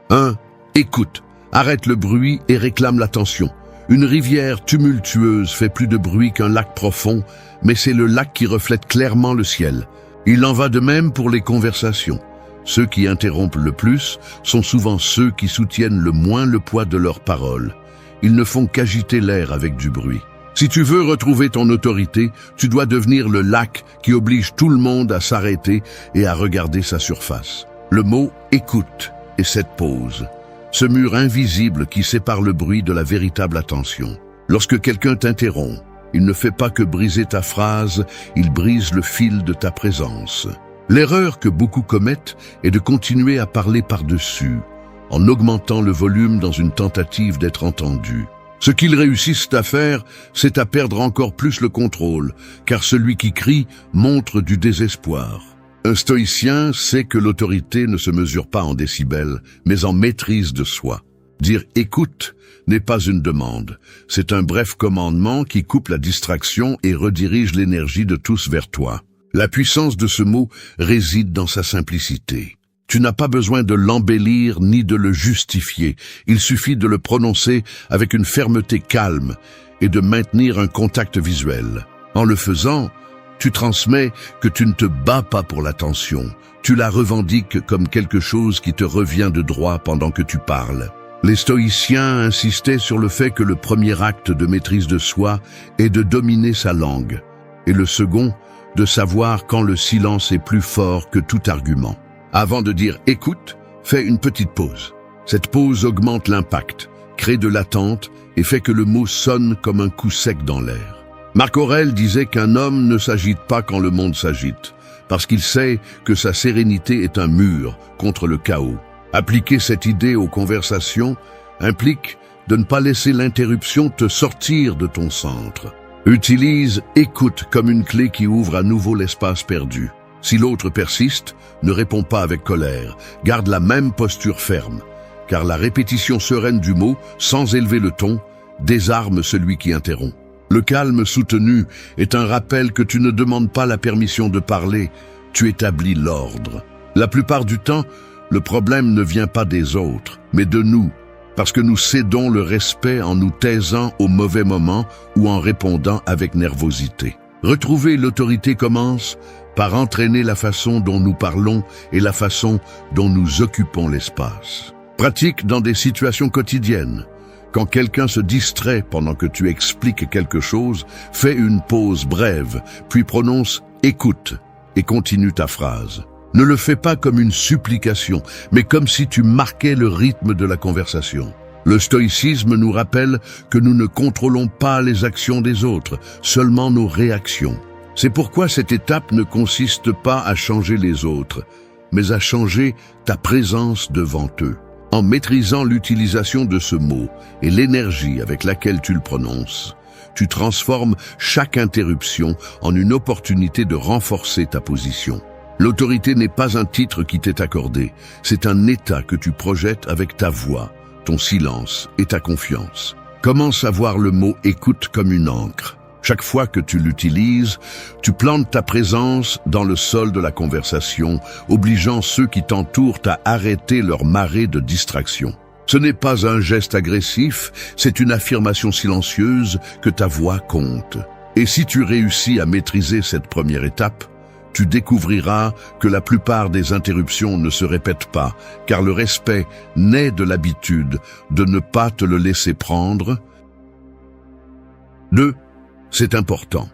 1. Écoute, arrête le bruit et réclame l'attention. Une rivière tumultueuse fait plus de bruit qu'un lac profond, mais c'est le lac qui reflète clairement le ciel. Il en va de même pour les conversations. Ceux qui interrompent le plus sont souvent ceux qui soutiennent le moins le poids de leurs paroles. Ils ne font qu'agiter l'air avec du bruit. Si tu veux retrouver ton autorité, tu dois devenir le lac qui oblige tout le monde à s'arrêter et à regarder sa surface. Le mot « écoute » est cette pause. Ce mur invisible qui sépare le bruit de la véritable attention. Lorsque quelqu'un t'interrompt, il ne fait pas que briser ta phrase, il brise le fil de ta présence. L'erreur que beaucoup commettent est de continuer à parler par-dessus, en augmentant le volume dans une tentative d'être entendu. Ce qu'ils réussissent à faire, c'est à perdre encore plus le contrôle, car celui qui crie montre du désespoir. Un stoïcien sait que l'autorité ne se mesure pas en décibels, mais en maîtrise de soi. Dire « écoute » n'est pas une demande, c'est un bref commandement qui coupe la distraction et redirige l'énergie de tous vers toi. La puissance de ce mot réside dans sa simplicité. Tu n'as pas besoin de l'embellir ni de le justifier, il suffit de le prononcer avec une fermeté calme et de maintenir un contact visuel. En le faisant, tu transmets que tu ne te bats pas pour l'attention, tu la revendiques comme quelque chose qui te revient de droit pendant que tu parles. Les stoïciens insistaient sur le fait que le premier acte de maîtrise de soi est de dominer sa langue, et le second, de savoir quand le silence est plus fort que tout argument. Avant de dire « écoute », fais une petite pause. Cette pause augmente l'impact, crée de l'attente et fait que le mot sonne comme un coup sec dans l'air. Marc Aurèle disait qu'un homme ne s'agite pas quand le monde s'agite, parce qu'il sait que sa sérénité est un mur contre le chaos. Appliquer cette idée aux conversations implique de ne pas laisser l'interruption te sortir de ton centre. Utilise « écoute » comme une clé qui ouvre à nouveau l'espace perdu. Si l'autre persiste, ne réponds pas avec colère, garde la même posture ferme, car la répétition sereine du mot, sans élever le ton, désarme celui qui interrompt. Le calme soutenu est un rappel que tu ne demandes pas la permission de parler, tu établis l'ordre. La plupart du temps, le problème ne vient pas des autres, mais de nous, parce que nous cédons le respect en nous taisant au mauvais moment ou en répondant avec nervosité. Retrouver l'autorité commence par entraîner la façon dont nous parlons et la façon dont nous occupons l'espace. Pratique dans des situations quotidiennes. Quand quelqu'un se distrait pendant que tu expliques quelque chose, fais une pause brève, puis prononce « écoute » et continue ta phrase. Ne le fais pas comme une supplication, mais comme si tu marquais le rythme de la conversation. Le stoïcisme nous rappelle que nous ne contrôlons pas les actions des autres, seulement nos réactions. C'est pourquoi cette étape ne consiste pas à changer les autres, mais à changer ta présence devant eux. En maîtrisant l'utilisation de ce mot et l'énergie avec laquelle tu le prononces, tu transformes chaque interruption en une opportunité de renforcer ta position. L'autorité n'est pas un titre qui t'est accordé, c'est un état que tu projettes avec ta voix, ton silence et ta confiance. Commence à voir le mot « écoute » comme une encre. Chaque fois que tu l'utilises, tu plantes ta présence dans le sol de la conversation, obligeant ceux qui t'entourent à arrêter leur marée de distraction. Ce n'est pas un geste agressif, c'est une affirmation silencieuse que ta voix compte. Et si tu réussis à maîtriser cette première étape, tu découvriras que la plupart des interruptions ne se répètent pas, car le respect naît de l'habitude de ne pas te le laisser prendre. 2. C'est important.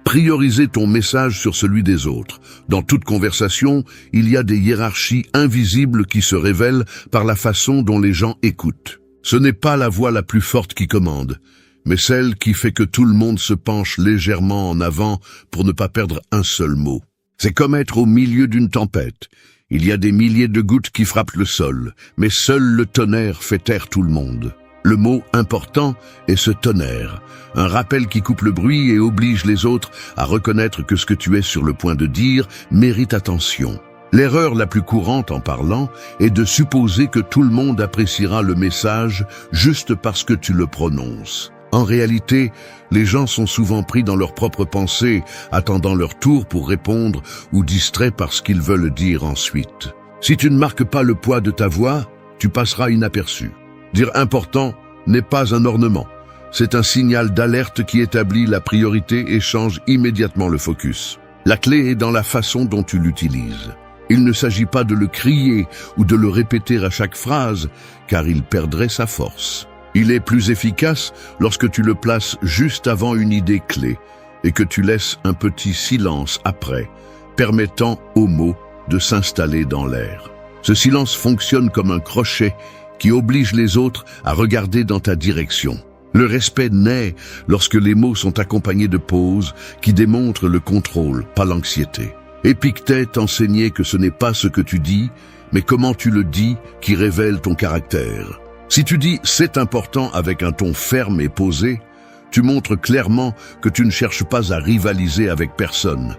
Prioriser ton message sur celui des autres. Dans toute conversation, il y a des hiérarchies invisibles qui se révèlent par la façon dont les gens écoutent. Ce n'est pas la voix la plus forte qui commande, mais celle qui fait que tout le monde se penche légèrement en avant pour ne pas perdre un seul mot. C'est comme être au milieu d'une tempête. Il y a des milliers de gouttes qui frappent le sol, mais seul le tonnerre fait taire tout le monde. Le mot important est ce tonnerre, un rappel qui coupe le bruit et oblige les autres à reconnaître que ce que tu es sur le point de dire mérite attention. L'erreur la plus courante en parlant est de supposer que tout le monde appréciera le message juste parce que tu le prononces. En réalité, les gens sont souvent pris dans leurs propres pensées, attendant leur tour pour répondre ou distraits par ce qu'ils veulent dire ensuite. Si tu ne marques pas le poids de ta voix, tu passeras inaperçu. Dire important n'est pas un ornement. C'est un signal d'alerte qui établit la priorité et change immédiatement le focus. La clé est dans la façon dont tu l'utilises. Il ne s'agit pas de le crier ou de le répéter à chaque phrase, car il perdrait sa force. Il est plus efficace lorsque tu le places juste avant une idée clé et que tu laisses un petit silence après, permettant aux mots de s'installer dans l'air. Ce silence fonctionne comme un crochet qui oblige les autres à regarder dans ta direction. Le respect naît lorsque les mots sont accompagnés de pauses qui démontrent le contrôle, pas l'anxiété. Épictète enseignait que ce n'est pas ce que tu dis, mais comment tu le dis qui révèle ton caractère. Si tu dis « c'est important » avec un ton ferme et posé, tu montres clairement que tu ne cherches pas à rivaliser avec personne,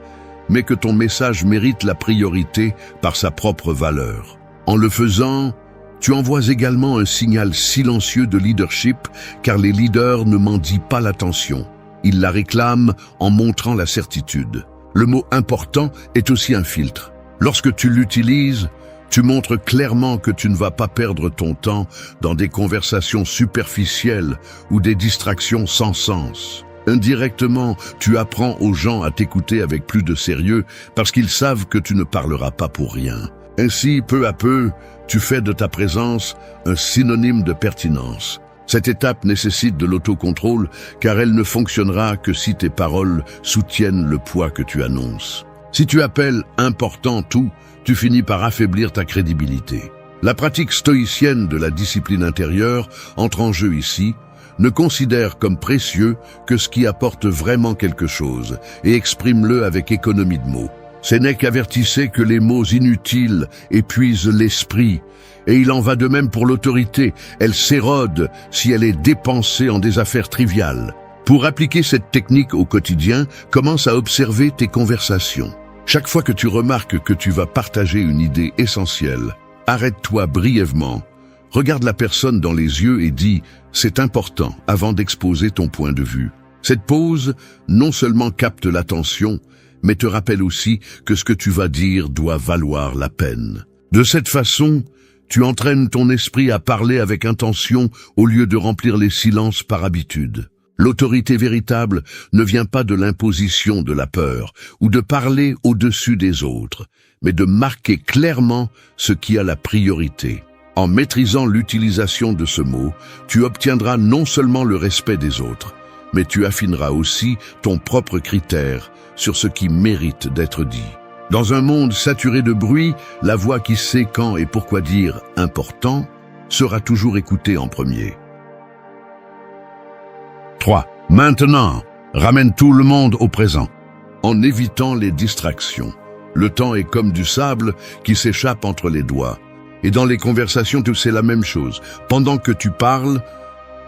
mais que ton message mérite la priorité par sa propre valeur. En le faisant, tu envoies également un signal silencieux de leadership, car les leaders ne mendient pas l'attention. Ils la réclament en montrant la certitude. Le mot « important » est aussi un filtre. Lorsque tu l'utilises, tu montres clairement que tu ne vas pas perdre ton temps dans des conversations superficielles ou des distractions sans sens. Indirectement, tu apprends aux gens à t'écouter avec plus de sérieux parce qu'ils savent que tu ne parleras pas pour rien. Ainsi, peu à peu, tu fais de ta présence un synonyme de pertinence. Cette étape nécessite de l'autocontrôle car elle ne fonctionnera que si tes paroles soutiennent le poids que tu annonces. Si tu appelles important tout, tu finis par affaiblir ta crédibilité. La pratique stoïcienne de la discipline intérieure entre en jeu ici, ne considère comme précieux que ce qui apporte vraiment quelque chose et exprime-le avec économie de mots. Sénèque avertissait que les mots inutiles épuisent l'esprit, et il en va de même pour l'autorité, elle s'érode si elle est dépensée en des affaires triviales. Pour appliquer cette technique au quotidien, commence à observer tes conversations. Chaque fois que tu remarques que tu vas partager une idée essentielle, arrête-toi brièvement, regarde la personne dans les yeux et dis « c'est important » avant d'exposer ton point de vue. Cette pause non seulement capte l'attention, mais te rappelle aussi que ce que tu vas dire doit valoir la peine. De cette façon, tu entraînes ton esprit à parler avec intention au lieu de remplir les silences par habitude. L'autorité véritable ne vient pas de l'imposition de la peur ou de parler au-dessus des autres, mais de marquer clairement ce qui a la priorité. En maîtrisant l'utilisation de ce mot, tu obtiendras non seulement le respect des autres, mais tu affineras aussi ton propre critère sur ce qui mérite d'être dit. Dans un monde saturé de bruit, la voix qui sait quand et pourquoi dire « important » sera toujours écoutée en premier. 3. Maintenant, ramène tout le monde au présent. En évitant les distractions, le temps est comme du sable qui s'échappe entre les doigts. Et dans les conversations, c'est la même chose. Pendant que tu parles,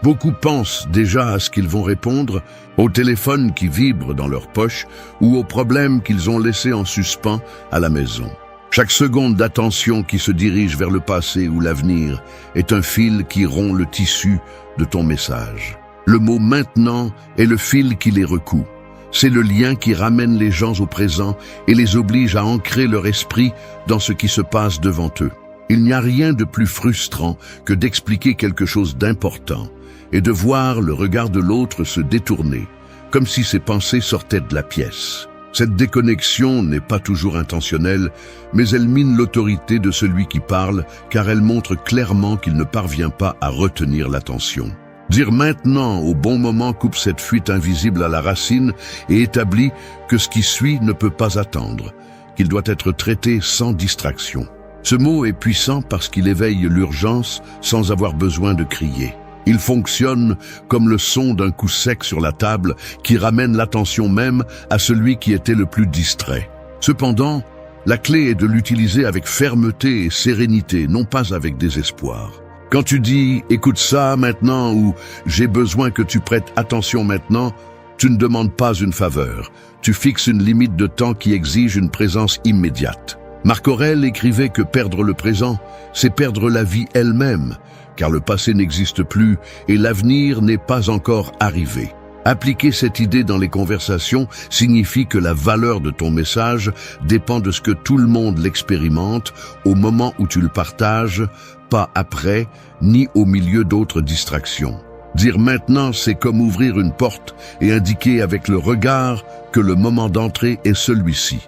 beaucoup pensent déjà à ce qu'ils vont répondre, au téléphone qui vibre dans leur poche ou aux problèmes qu'ils ont laissés en suspens à la maison. Chaque seconde d'attention qui se dirige vers le passé ou l'avenir est un fil qui rompt le tissu de ton message. Le mot « maintenant » est le fil qui les recoue. C'est le lien qui ramène les gens au présent et les oblige à ancrer leur esprit dans ce qui se passe devant eux. Il n'y a rien de plus frustrant que d'expliquer quelque chose d'important et de voir le regard de l'autre se détourner, comme si ses pensées sortaient de la pièce. Cette déconnexion n'est pas toujours intentionnelle, mais elle mine l'autorité de celui qui parle, car elle montre clairement qu'il ne parvient pas à retenir l'attention. Dire maintenant au bon moment coupe cette fuite invisible à la racine et établit que ce qui suit ne peut pas attendre, qu'il doit être traité sans distraction. Ce mot est puissant parce qu'il éveille l'urgence sans avoir besoin de crier. Il fonctionne comme le son d'un coup sec sur la table qui ramène l'attention même à celui qui était le plus distrait. Cependant, la clé est de l'utiliser avec fermeté et sérénité, non pas avec désespoir. Quand tu dis « écoute ça maintenant » ou « j'ai besoin que tu prêtes attention maintenant », tu ne demandes pas une faveur. Tu fixes une limite de temps qui exige une présence immédiate. Marc Aurèle écrivait que perdre le présent, c'est perdre la vie elle-même, car le passé n'existe plus et l'avenir n'est pas encore arrivé. Appliquer cette idée dans les conversations signifie que la valeur de ton message dépend de ce que tout le monde l'expérimente au moment où tu le partages, pas après, ni au milieu d'autres distractions. Dire maintenant, c'est comme ouvrir une porte et indiquer avec le regard que le moment d'entrée est celui-ci,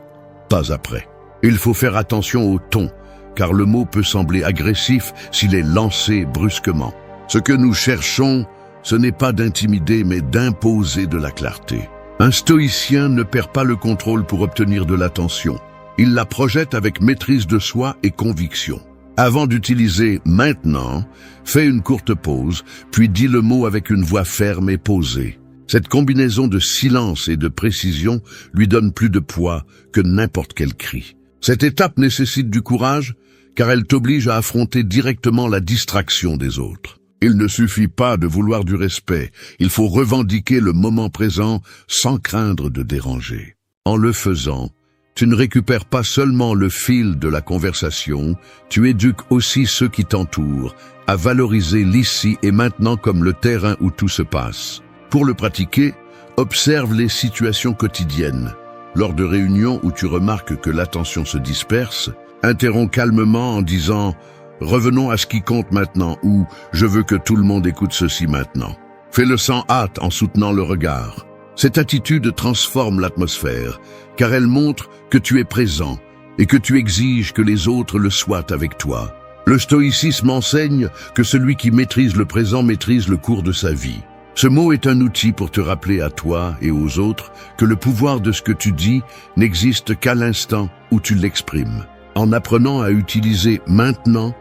pas après. Il faut faire attention au ton, car le mot peut sembler agressif s'il est lancé brusquement. Ce que nous cherchons, ce n'est pas d'intimider, mais d'imposer de la clarté. Un stoïcien ne perd pas le contrôle pour obtenir de l'attention. Il la projette avec maîtrise de soi et conviction. Avant d'utiliser « maintenant », fais une courte pause, puis dis le mot avec une voix ferme et posée. Cette combinaison de silence et de précision lui donne plus de poids que n'importe quel cri. Cette étape nécessite du courage, car elle t'oblige à affronter directement la distraction des autres. Il ne suffit pas de vouloir du respect, il faut revendiquer le moment présent sans craindre de déranger. En le faisant, tu ne récupères pas seulement le fil de la conversation, tu éduques aussi ceux qui t'entourent à valoriser l'ici et maintenant comme le terrain où tout se passe. Pour le pratiquer, observe les situations quotidiennes. Lors de réunions où tu remarques que l'attention se disperse, interromps calmement en disant « Revenons à ce qui compte maintenant » ou « Je veux que tout le monde écoute ceci maintenant ». Fais-le sans hâte en soutenant le regard. Cette attitude transforme l'atmosphère, car elle montre que tu es présent et que tu exiges que les autres le soient avec toi. Le stoïcisme enseigne que celui qui maîtrise le présent maîtrise le cours de sa vie. Ce mot est un outil pour te rappeler à toi et aux autres que le pouvoir de ce que tu dis n'existe qu'à l'instant où tu l'exprimes. En apprenant à utiliser « maintenant »,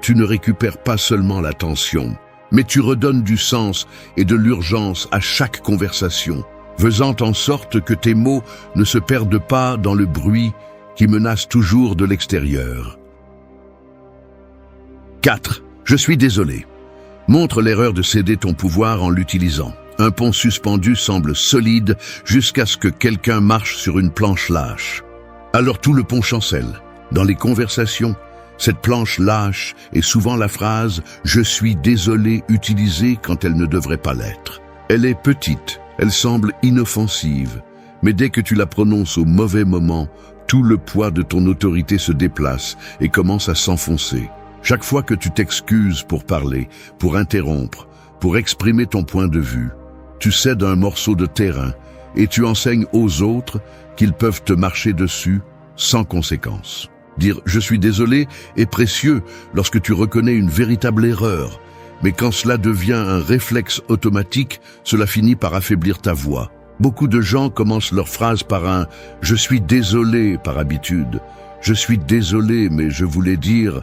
tu ne récupères pas seulement l'attention, mais tu redonnes du sens et de l'urgence à chaque conversation, faisant en sorte que tes mots ne se perdent pas dans le bruit qui menace toujours de l'extérieur. 4. Je suis désolé. Montre l'erreur de céder ton pouvoir en l'utilisant. Un pont suspendu semble solide jusqu'à ce que quelqu'un marche sur une planche lâche. Alors tout le pont chancelle. Dans les conversations, cette planche lâche est souvent la phrase « Je suis désolé » utilisée quand elle ne devrait pas l'être. Elle est petite, elle semble inoffensive, mais dès que tu la prononces au mauvais moment, tout le poids de ton autorité se déplace et commence à s'enfoncer. Chaque fois que tu t'excuses pour parler, pour interrompre, pour exprimer ton point de vue, tu cèdes un morceau de terrain et tu enseignes aux autres qu'ils peuvent te marcher dessus sans conséquence. Dire « je suis désolé » est précieux lorsque tu reconnais une véritable erreur, mais quand cela devient un réflexe automatique, cela finit par affaiblir ta voix. Beaucoup de gens commencent leur phrase par un « je suis désolé » par habitude. « Je suis désolé, mais je voulais dire »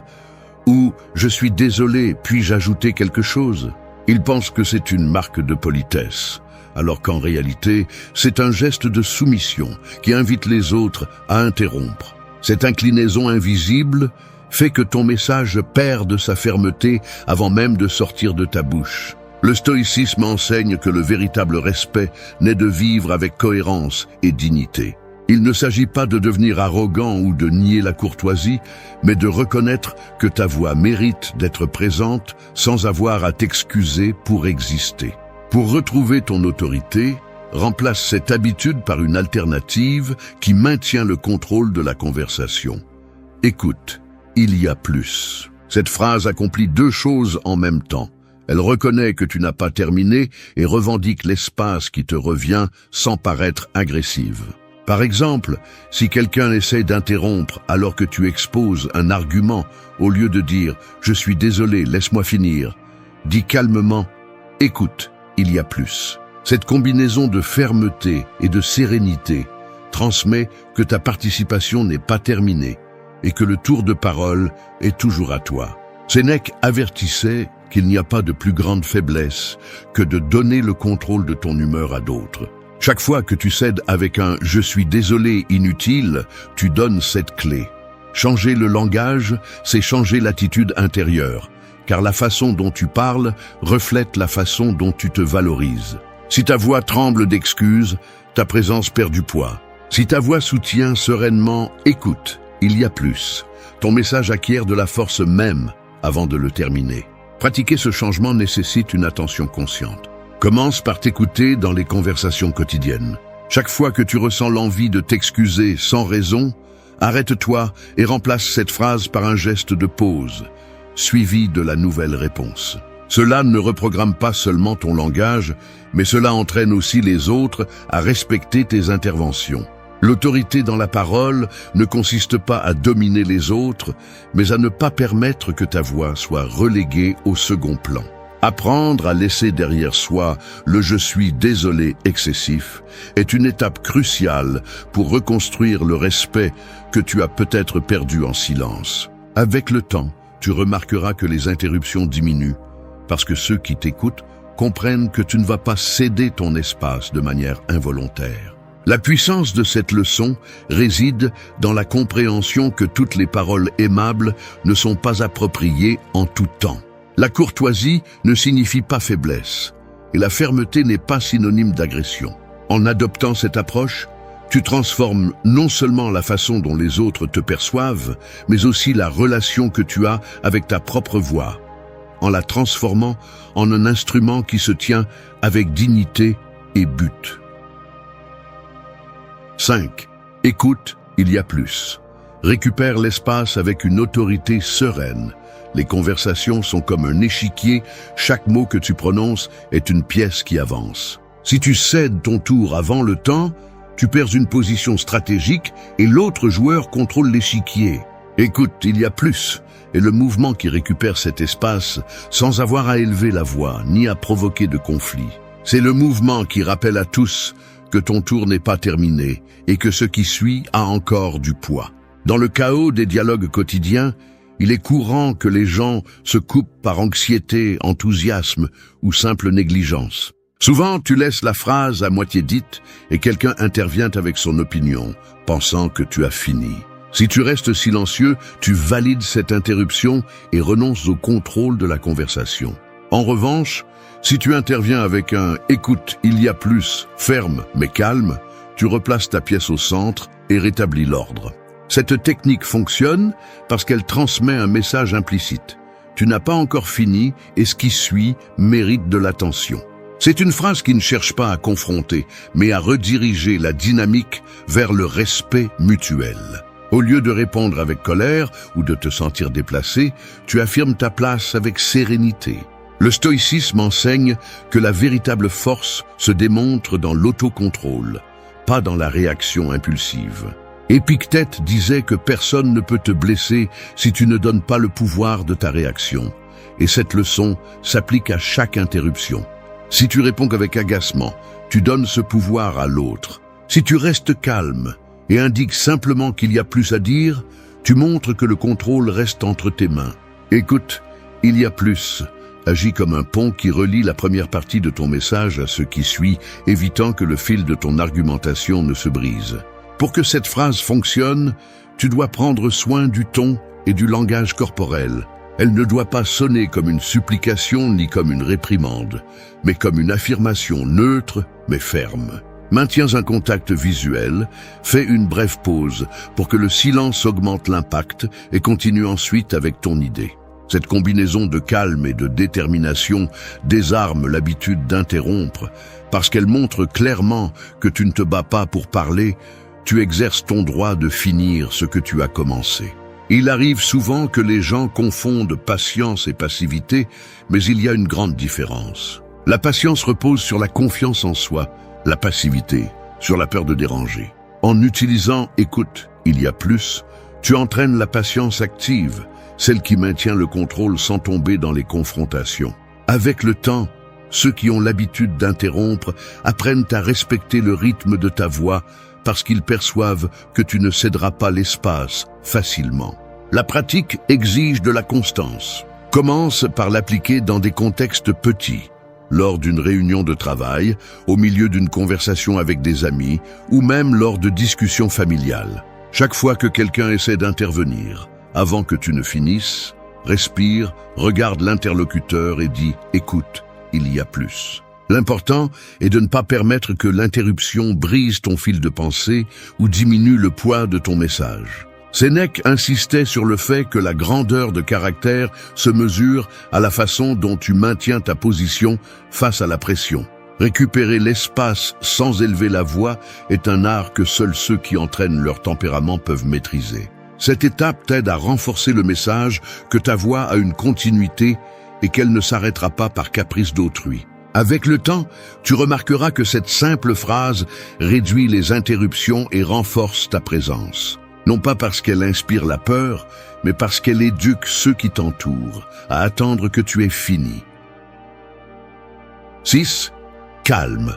ou « je suis désolé, puis-je ajouter quelque chose ?» Ils pensent que c'est une marque de politesse, alors qu'en réalité, c'est un geste de soumission qui invite les autres à interrompre. Cette inclinaison invisible fait que ton message perde sa fermeté avant même de sortir de ta bouche. Le stoïcisme enseigne que le véritable respect naît de vivre avec cohérence et dignité. Il ne s'agit pas de devenir arrogant ou de nier la courtoisie, mais de reconnaître que ta voix mérite d'être présente sans avoir à t'excuser pour exister. Pour retrouver ton autorité, remplace cette habitude par une alternative qui maintient le contrôle de la conversation. Écoute, il y a plus. Cette phrase accomplit deux choses en même temps. Elle reconnaît que tu n'as pas terminé et revendique l'espace qui te revient sans paraître agressive. Par exemple, si quelqu'un essaie d'interrompre alors que tu exposes un argument, au lieu de dire « Je suis désolé, laisse-moi finir », dis calmement « Écoute, il y a plus ». Cette combinaison de fermeté et de sérénité transmet que ta participation n'est pas terminée et que le tour de parole est toujours à toi. Sénèque avertissait qu'il n'y a pas de plus grande faiblesse que de donner le contrôle de ton humeur à d'autres. Chaque fois que tu cèdes avec un « je suis désolé » inutile, tu donnes cette clé. Changer le langage, c'est changer l'attitude intérieure, car la façon dont tu parles reflète la façon dont tu te valorises. Si ta voix tremble d'excuses, ta présence perd du poids. Si ta voix soutient sereinement « écoute, il y a plus », ton message acquiert de la force même avant de le terminer. Pratiquer ce changement nécessite une attention consciente. Commence par t'écouter dans les conversations quotidiennes. Chaque fois que tu ressens l'envie de t'excuser sans raison, arrête-toi et remplace cette phrase par un geste de pause, suivi de la nouvelle réponse. Cela ne reprogramme pas seulement ton langage, mais cela entraîne aussi les autres à respecter tes interventions. L'autorité dans la parole ne consiste pas à dominer les autres, mais à ne pas permettre que ta voix soit reléguée au second plan. Apprendre à laisser derrière soi le « je suis désolé » excessif est une étape cruciale pour reconstruire le respect que tu as peut-être perdu en silence. Avec le temps, tu remarqueras que les interruptions diminuent, parce que ceux qui t'écoutent comprennent que tu ne vas pas céder ton espace de manière involontaire. La puissance de cette leçon réside dans la compréhension que toutes les paroles aimables ne sont pas appropriées en tout temps. La courtoisie ne signifie pas faiblesse, et la fermeté n'est pas synonyme d'agression. En adoptant cette approche, tu transformes non seulement la façon dont les autres te perçoivent, mais aussi la relation que tu as avec ta propre voix, en la transformant en un instrument qui se tient avec dignité et but. 5. Écoute, il y a plus. Récupère l'espace avec une autorité sereine. Les conversations sont comme un échiquier, chaque mot que tu prononces est une pièce qui avance. Si tu cèdes ton tour avant le temps, tu perds une position stratégique et l'autre joueur contrôle l'échiquier. Écoute, il y a plus, et le mouvement qui récupère cet espace sans avoir à élever la voix ni à provoquer de conflit. C'est le mouvement qui rappelle à tous que ton tour n'est pas terminé et que ce qui suit a encore du poids. Dans le chaos des dialogues quotidiens, il est courant que les gens se coupent par anxiété, enthousiasme ou simple négligence. Souvent, tu laisses la phrase à moitié dite et quelqu'un intervient avec son opinion, pensant que tu as fini. Si tu restes silencieux, tu valides cette interruption et renonces au contrôle de la conversation. En revanche, si tu interviens avec un « écoute, il y a plus », ferme mais calme, tu replaces ta pièce au centre et rétablis l'ordre. Cette technique fonctionne parce qu'elle transmet un message implicite. Tu n'as pas encore fini et ce qui suit mérite de l'attention. C'est une phrase qui ne cherche pas à confronter, mais à rediriger la dynamique vers le respect mutuel. Au lieu de répondre avec colère ou de te sentir déplacé, tu affirmes ta place avec sérénité. Le stoïcisme enseigne que la véritable force se démontre dans l'autocontrôle, pas dans la réaction impulsive. Épictète disait que personne ne peut te blesser si tu ne donnes pas le pouvoir de ta réaction. Et cette leçon s'applique à chaque interruption. Si tu réponds avec agacement, tu donnes ce pouvoir à l'autre. Si tu restes calme et indiques simplement qu'il y a plus à dire, tu montres que le contrôle reste entre tes mains. Écoute, il y a plus. Agis comme un pont qui relie la première partie de ton message à ce qui suit, évitant que le fil de ton argumentation ne se brise. Pour que cette phrase fonctionne, tu dois prendre soin du ton et du langage corporel. Elle ne doit pas sonner comme une supplication ni comme une réprimande, mais comme une affirmation neutre mais ferme. Maintiens un contact visuel, fais une brève pause pour que le silence augmente l'impact et continue ensuite avec ton idée. Cette combinaison de calme et de détermination désarme l'habitude d'interrompre parce qu'elle montre clairement que tu ne te bats pas pour parler, tu exerces ton droit de finir ce que tu as commencé. Il arrive souvent que les gens confondent patience et passivité, mais il y a une grande différence. La patience repose sur la confiance en soi, la passivité sur la peur de déranger. En utilisant « écoute, il y a plus », tu entraînes la patience active, celle qui maintient le contrôle sans tomber dans les confrontations. Avec le temps, ceux qui ont l'habitude d'interrompre apprennent à respecter le rythme de ta voix parce qu'ils perçoivent que tu ne céderas pas l'espace facilement. La pratique exige de la constance. Commence par l'appliquer dans des contextes petits, lors d'une réunion de travail, au milieu d'une conversation avec des amis ou même lors de discussions familiales. Chaque fois que quelqu'un essaie d'intervenir, avant que tu ne finisses, respire, regarde l'interlocuteur et dis « écoute, il y a plus ». L'important est de ne pas permettre que l'interruption brise ton fil de pensée ou diminue le poids de ton message. Sénèque insistait sur le fait que la grandeur de caractère se mesure à la façon dont tu maintiens ta position face à la pression. Récupérer l'espace sans élever la voix est un art que seuls ceux qui entraînent leur tempérament peuvent maîtriser. Cette étape t'aide à renforcer le message que ta voix a une continuité et qu'elle ne s'arrêtera pas par caprice d'autrui. Avec le temps, tu remarqueras que cette simple phrase réduit les interruptions et renforce ta présence. Non pas parce qu'elle inspire la peur, mais parce qu'elle éduque ceux qui t'entourent à attendre que tu aies fini. 6. Calme.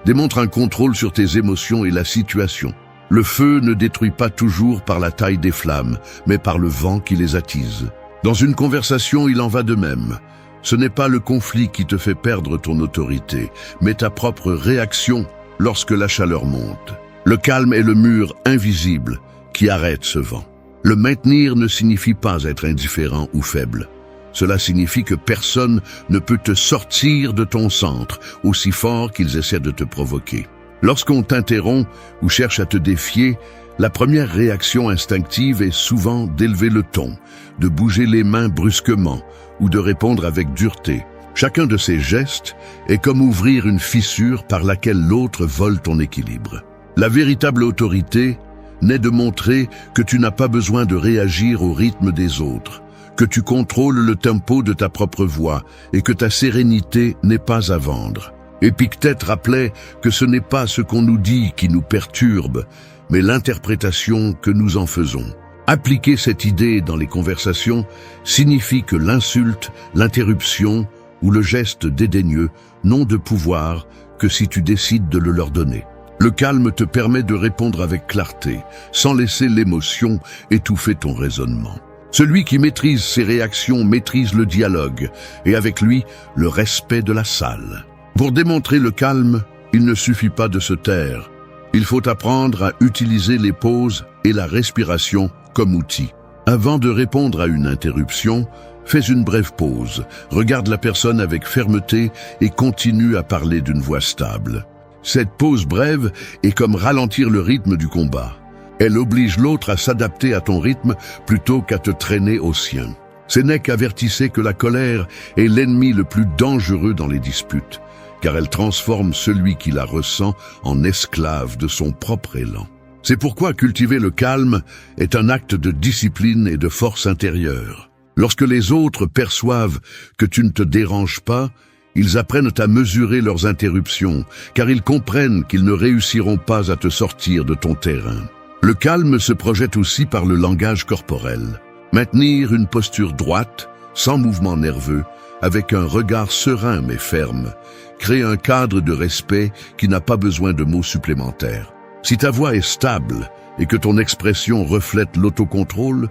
Démontre un contrôle sur tes émotions et la situation. Le feu ne détruit pas toujours par la taille des flammes, mais par le vent qui les attise. Dans une conversation, il en va de même. Ce n'est pas le conflit qui te fait perdre ton autorité, mais ta propre réaction lorsque la chaleur monte. Le calme est le mur invisible qui arrête ce vent. Le maintenir ne signifie pas être indifférent ou faible. Cela signifie que personne ne peut te sortir de ton centre, aussi fort qu'ils essaient de te provoquer. Lorsqu'on t'interrompt ou cherche à te défier, la première réaction instinctive est souvent d'élever le ton, de bouger les mains brusquement ou de répondre avec dureté. Chacun de ces gestes est comme ouvrir une fissure par laquelle l'autre vole ton équilibre. La véritable autorité n'est de montrer que tu n'as pas besoin de réagir au rythme des autres, que tu contrôles le tempo de ta propre voix et que ta sérénité n'est pas à vendre. Épictète rappelait que ce n'est pas ce qu'on nous dit qui nous perturbe, mais l'interprétation que nous en faisons. Appliquer cette idée dans les conversations signifie que l'insulte, l'interruption ou le geste dédaigneux n'ont de pouvoir que si tu décides de le leur donner. Le calme te permet de répondre avec clarté, sans laisser l'émotion étouffer ton raisonnement. Celui qui maîtrise ses réactions maîtrise le dialogue, et avec lui, le respect de la salle. Pour démontrer le calme, il ne suffit pas de se taire. Il faut apprendre à utiliser les pauses et la respiration comme outil. Avant de répondre à une interruption, fais une brève pause, regarde la personne avec fermeté et continue à parler d'une voix stable. Cette pause brève est comme ralentir le rythme du combat. Elle oblige l'autre à s'adapter à ton rythme plutôt qu'à te traîner au sien. Sénèque avertissait que la colère est l'ennemi le plus dangereux dans les disputes, car elle transforme celui qui la ressent en esclave de son propre élan. C'est pourquoi cultiver le calme est un acte de discipline et de force intérieure. Lorsque les autres perçoivent que tu ne te déranges pas, ils apprennent à mesurer leurs interruptions, car ils comprennent qu'ils ne réussiront pas à te sortir de ton terrain. Le calme se projette aussi par le langage corporel. Maintenir une posture droite, sans mouvement nerveux, avec un regard serein mais ferme, crée un cadre de respect qui n'a pas besoin de mots supplémentaires. Si ta voix est stable et que ton expression reflète l'autocontrôle,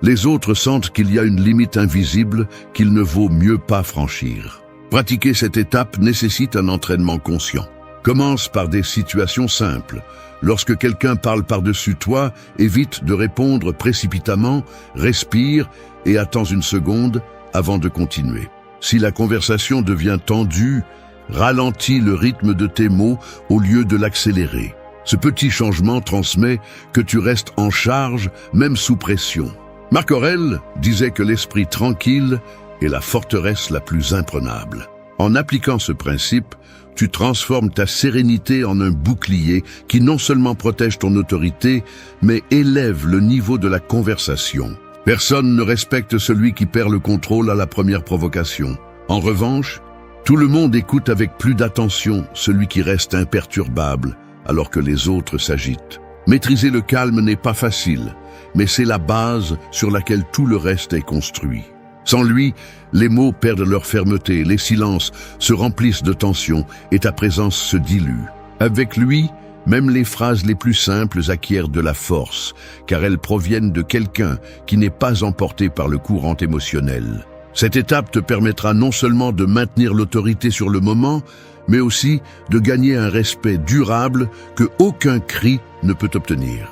les autres sentent qu'il y a une limite invisible qu'il ne vaut mieux pas franchir. Pratiquer cette étape nécessite un entraînement conscient. Commence par des situations simples. Lorsque quelqu'un parle par-dessus toi, évite de répondre précipitamment, respire et attends une seconde avant de continuer. Si la conversation devient tendue, ralentis le rythme de tes mots au lieu de l'accélérer. Ce petit changement transmet que tu restes en charge, même sous pression. Marc Aurèle disait que l'esprit tranquille est la forteresse la plus imprenable. En appliquant ce principe, tu transformes ta sérénité en un bouclier qui non seulement protège ton autorité, mais élève le niveau de la conversation. Personne ne respecte celui qui perd le contrôle à la première provocation. En revanche, tout le monde écoute avec plus d'attention celui qui reste imperturbable, alors que les autres s'agitent. Maîtriser le calme n'est pas facile, mais c'est la base sur laquelle tout le reste est construit. Sans lui, les mots perdent leur fermeté, les silences se remplissent de tension et ta présence se dilue. Avec lui, même les phrases les plus simples acquièrent de la force, car elles proviennent de quelqu'un qui n'est pas emporté par le courant émotionnel. Cette étape te permettra non seulement de maintenir l'autorité sur le moment, mais aussi de gagner un respect durable que aucun cri ne peut obtenir.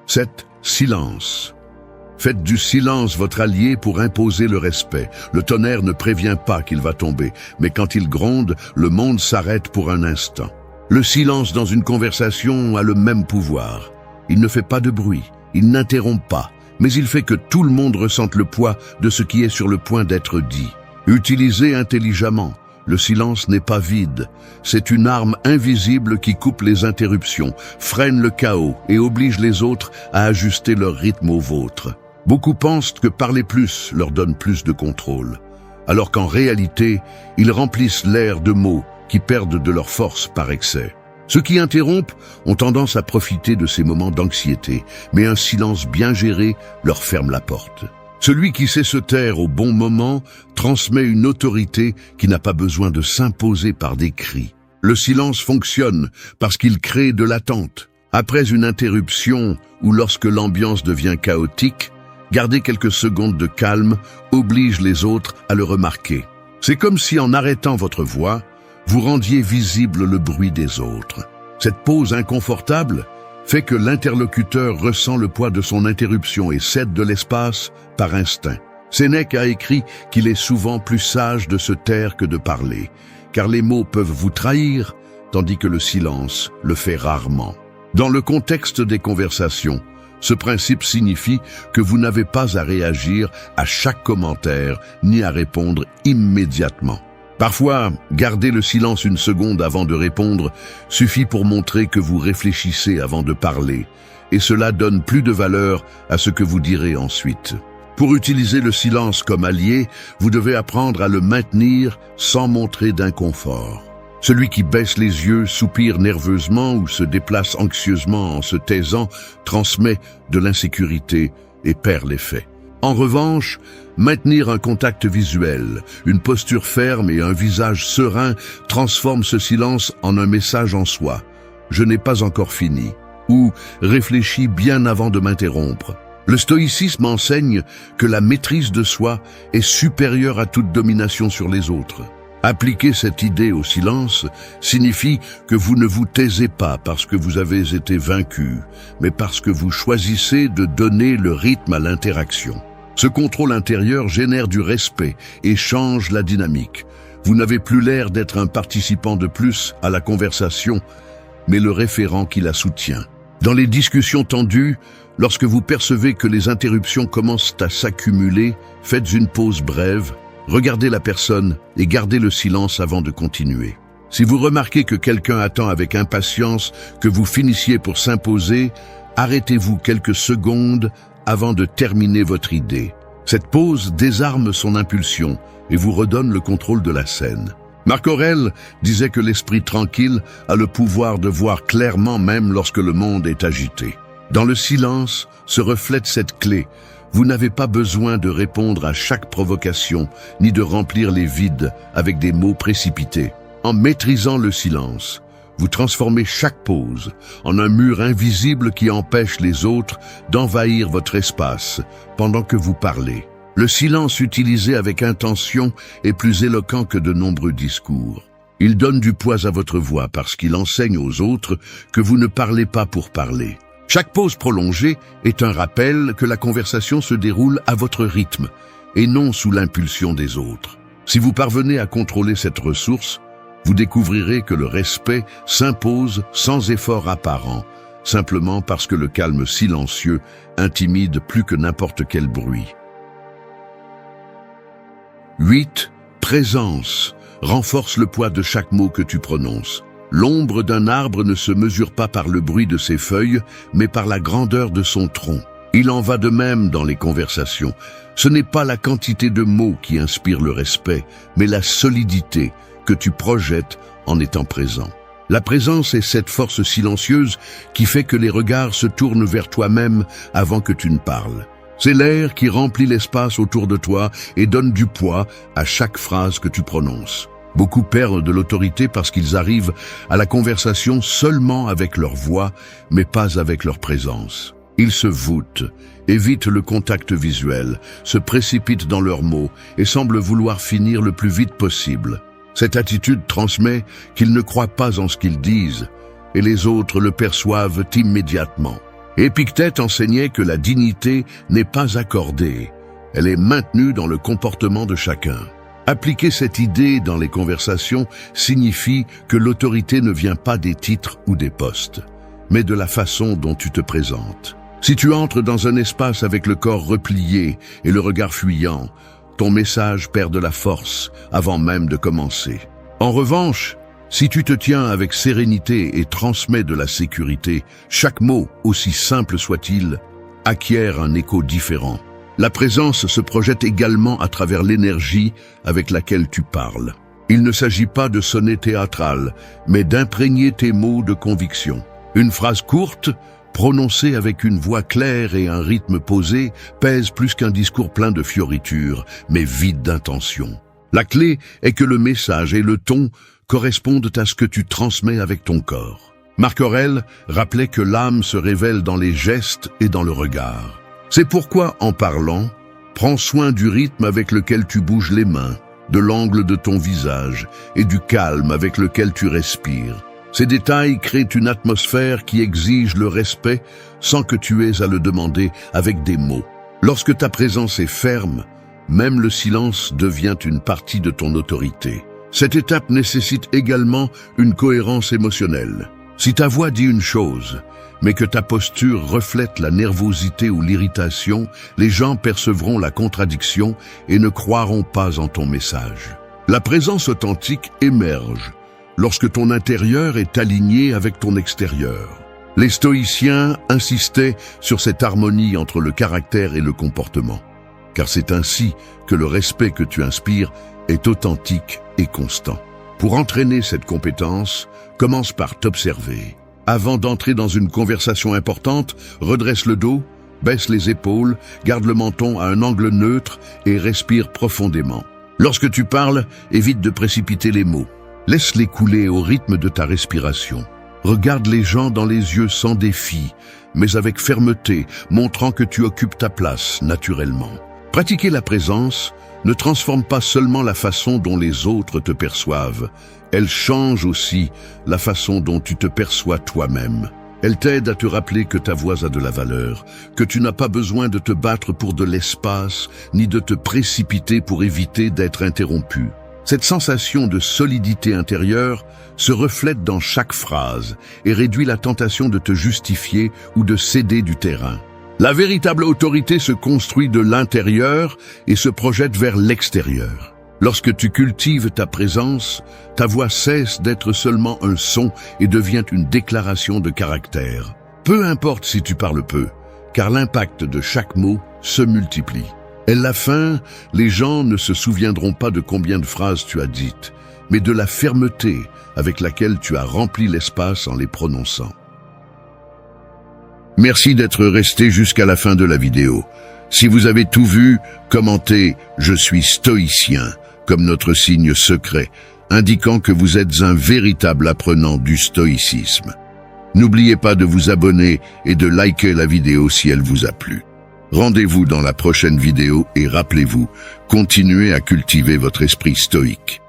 7. Silence. Faites du silence votre allié pour imposer le respect. Le tonnerre ne prévient pas qu'il va tomber, mais quand il gronde, le monde s'arrête pour un instant. Le silence dans une conversation a le même pouvoir. Il ne fait pas de bruit, il n'interrompt pas, mais il fait que tout le monde ressente le poids de ce qui est sur le point d'être dit. Utilisez intelligemment. Le silence n'est pas vide. C'est une arme invisible qui coupe les interruptions, freine le chaos et oblige les autres à ajuster leur rythme au vôtre. Beaucoup pensent que parler plus leur donne plus de contrôle, alors qu'en réalité, ils remplissent l'air de mots qui perdent de leur force par excès. Ceux qui interrompent ont tendance à profiter de ces moments d'anxiété, mais un silence bien géré leur ferme la porte. Celui qui sait se taire au bon moment transmet une autorité qui n'a pas besoin de s'imposer par des cris. Le silence fonctionne parce qu'il crée de l'attente. Après une interruption ou lorsque l'ambiance devient chaotique, garder quelques secondes de calme oblige les autres à le remarquer. C'est comme si en arrêtant votre voix, vous rendiez visible le bruit des autres. Cette pause inconfortable fait que l'interlocuteur ressent le poids de son interruption et cède de l'espace par instinct. Sénèque a écrit qu'il est souvent plus sage de se taire que de parler, car les mots peuvent vous trahir, tandis que le silence le fait rarement. Dans le contexte des conversations, ce principe signifie que vous n'avez pas à réagir à chaque commentaire, ni à répondre immédiatement. Parfois, garder le silence une seconde avant de répondre suffit pour montrer que vous réfléchissez avant de parler, et cela donne plus de valeur à ce que vous direz ensuite. Pour utiliser le silence comme allié, vous devez apprendre à le maintenir sans montrer d'inconfort. Celui qui baisse les yeux, soupire nerveusement ou se déplace anxieusement en se taisant transmet de l'insécurité et perd l'effet. En revanche, maintenir un contact visuel, une posture ferme et un visage serein transforme ce silence en un message en soi. « Je n'ai pas encore fini » ou « Réfléchis bien avant de m'interrompre ». Le stoïcisme enseigne que la maîtrise de soi est supérieure à toute domination sur les autres. Appliquer cette idée au silence signifie que vous ne vous taisez pas parce que vous avez été vaincu, mais parce que vous choisissez de donner le rythme à l'interaction. Ce contrôle intérieur génère du respect et change la dynamique. Vous n'avez plus l'air d'être un participant de plus à la conversation, mais le référent qui la soutient. Dans les discussions tendues, lorsque vous percevez que les interruptions commencent à s'accumuler, faites une pause brève, regardez la personne et gardez le silence avant de continuer. Si vous remarquez que quelqu'un attend avec impatience que vous finissiez pour s'imposer, arrêtez-vous quelques secondes avant de terminer votre idée. Cette pause désarme son impulsion et vous redonne le contrôle de la scène. Marc Aurèle disait que l'esprit tranquille a le pouvoir de voir clairement même lorsque le monde est agité. Dans le silence se reflète cette clé. Vous n'avez pas besoin de répondre à chaque provocation, ni de remplir les vides avec des mots précipités. En maîtrisant le silence, vous transformez chaque pause en un mur invisible qui empêche les autres d'envahir votre espace pendant que vous parlez. Le silence utilisé avec intention est plus éloquent que de nombreux discours. Il donne du poids à votre voix parce qu'il enseigne aux autres que vous ne parlez pas pour parler. Chaque pause prolongée est un rappel que la conversation se déroule à votre rythme et non sous l'impulsion des autres. Si vous parvenez à contrôler cette ressource, vous découvrirez que le respect s'impose sans effort apparent, simplement parce que le calme silencieux intimide plus que n'importe quel bruit. 8. Présence. Renforce le poids de chaque mot que tu prononces. L'ombre d'un arbre ne se mesure pas par le bruit de ses feuilles, mais par la grandeur de son tronc. Il en va de même dans les conversations. Ce n'est pas la quantité de mots qui inspire le respect, mais la solidité que tu projettes en étant présent. La présence est cette force silencieuse qui fait que les regards se tournent vers toi-même avant que tu ne parles. C'est l'air qui remplit l'espace autour de toi et donne du poids à chaque phrase que tu prononces. Beaucoup perdent de l'autorité parce qu'ils arrivent à la conversation seulement avec leur voix, mais pas avec leur présence. Ils se voûtent, évitent le contact visuel, se précipitent dans leurs mots et semblent vouloir finir le plus vite possible. Cette attitude transmet qu'ils ne croient pas en ce qu'ils disent, et les autres le perçoivent immédiatement. Épictète enseignait que la dignité n'est pas accordée, elle est maintenue dans le comportement de chacun. Appliquer cette idée dans les conversations signifie que l'autorité ne vient pas des titres ou des postes, mais de la façon dont tu te présentes. Si tu entres dans un espace avec le corps replié et le regard fuyant, ton message perd de la force avant même de commencer. En revanche, si tu te tiens avec sérénité et transmets de la sécurité, chaque mot, aussi simple soit-il, acquiert un écho différent. La présence se projette également à travers l'énergie avec laquelle tu parles. Il ne s'agit pas de sonner théâtral, mais d'imprégner tes mots de conviction. Une phrase courte, prononcée avec une voix claire et un rythme posé, pèse plus qu'un discours plein de fioritures, mais vide d'intention. La clé est que le message et le ton correspondent à ce que tu transmets avec ton corps. Marc Aurèle rappelait que l'âme se révèle dans les gestes et dans le regard. C'est pourquoi, en parlant, prends soin du rythme avec lequel tu bouges les mains, de l'angle de ton visage et du calme avec lequel tu respires. Ces détails créent une atmosphère qui exige le respect sans que tu aies à le demander avec des mots. Lorsque ta présence est ferme, même le silence devient une partie de ton autorité. Cette étape nécessite également une cohérence émotionnelle. Si ta voix dit une chose, mais que ta posture reflète la nervosité ou l'irritation, les gens percevront la contradiction et ne croiront pas en ton message. La présence authentique émerge lorsque ton intérieur est aligné avec ton extérieur. Les stoïciens insistaient sur cette harmonie entre le caractère et le comportement, car c'est ainsi que le respect que tu inspires est authentique et constant. Pour entraîner cette compétence, commence par t'observer. Avant d'entrer dans une conversation importante, redresse le dos, baisse les épaules, garde le menton à un angle neutre et respire profondément. Lorsque tu parles, évite de précipiter les mots. Laisse-les couler au rythme de ta respiration. Regarde les gens dans les yeux sans défi, mais avec fermeté, montrant que tu occupes ta place naturellement. Pratiquer la présence ne transforme pas seulement la façon dont les autres te perçoivent, elle change aussi la façon dont tu te perçois toi-même. Elle t'aide à te rappeler que ta voix a de la valeur, que tu n'as pas besoin de te battre pour de l'espace, ni de te précipiter pour éviter d'être interrompu. Cette sensation de solidité intérieure se reflète dans chaque phrase et réduit la tentation de te justifier ou de céder du terrain. La véritable autorité se construit de l'intérieur et se projette vers l'extérieur. Lorsque tu cultives ta présence, ta voix cesse d'être seulement un son et devient une déclaration de caractère. Peu importe si tu parles peu, car l'impact de chaque mot se multiplie. À la fin, les gens ne se souviendront pas de combien de phrases tu as dites, mais de la fermeté avec laquelle tu as rempli l'espace en les prononçant. Merci d'être resté jusqu'à la fin de la vidéo. Si vous avez tout vu, commentez « Je suis stoïcien » comme notre signe secret, indiquant que vous êtes un véritable apprenant du stoïcisme. N'oubliez pas de vous abonner et de liker la vidéo si elle vous a plu. Rendez-vous dans la prochaine vidéo et rappelez-vous, continuez à cultiver votre esprit stoïque.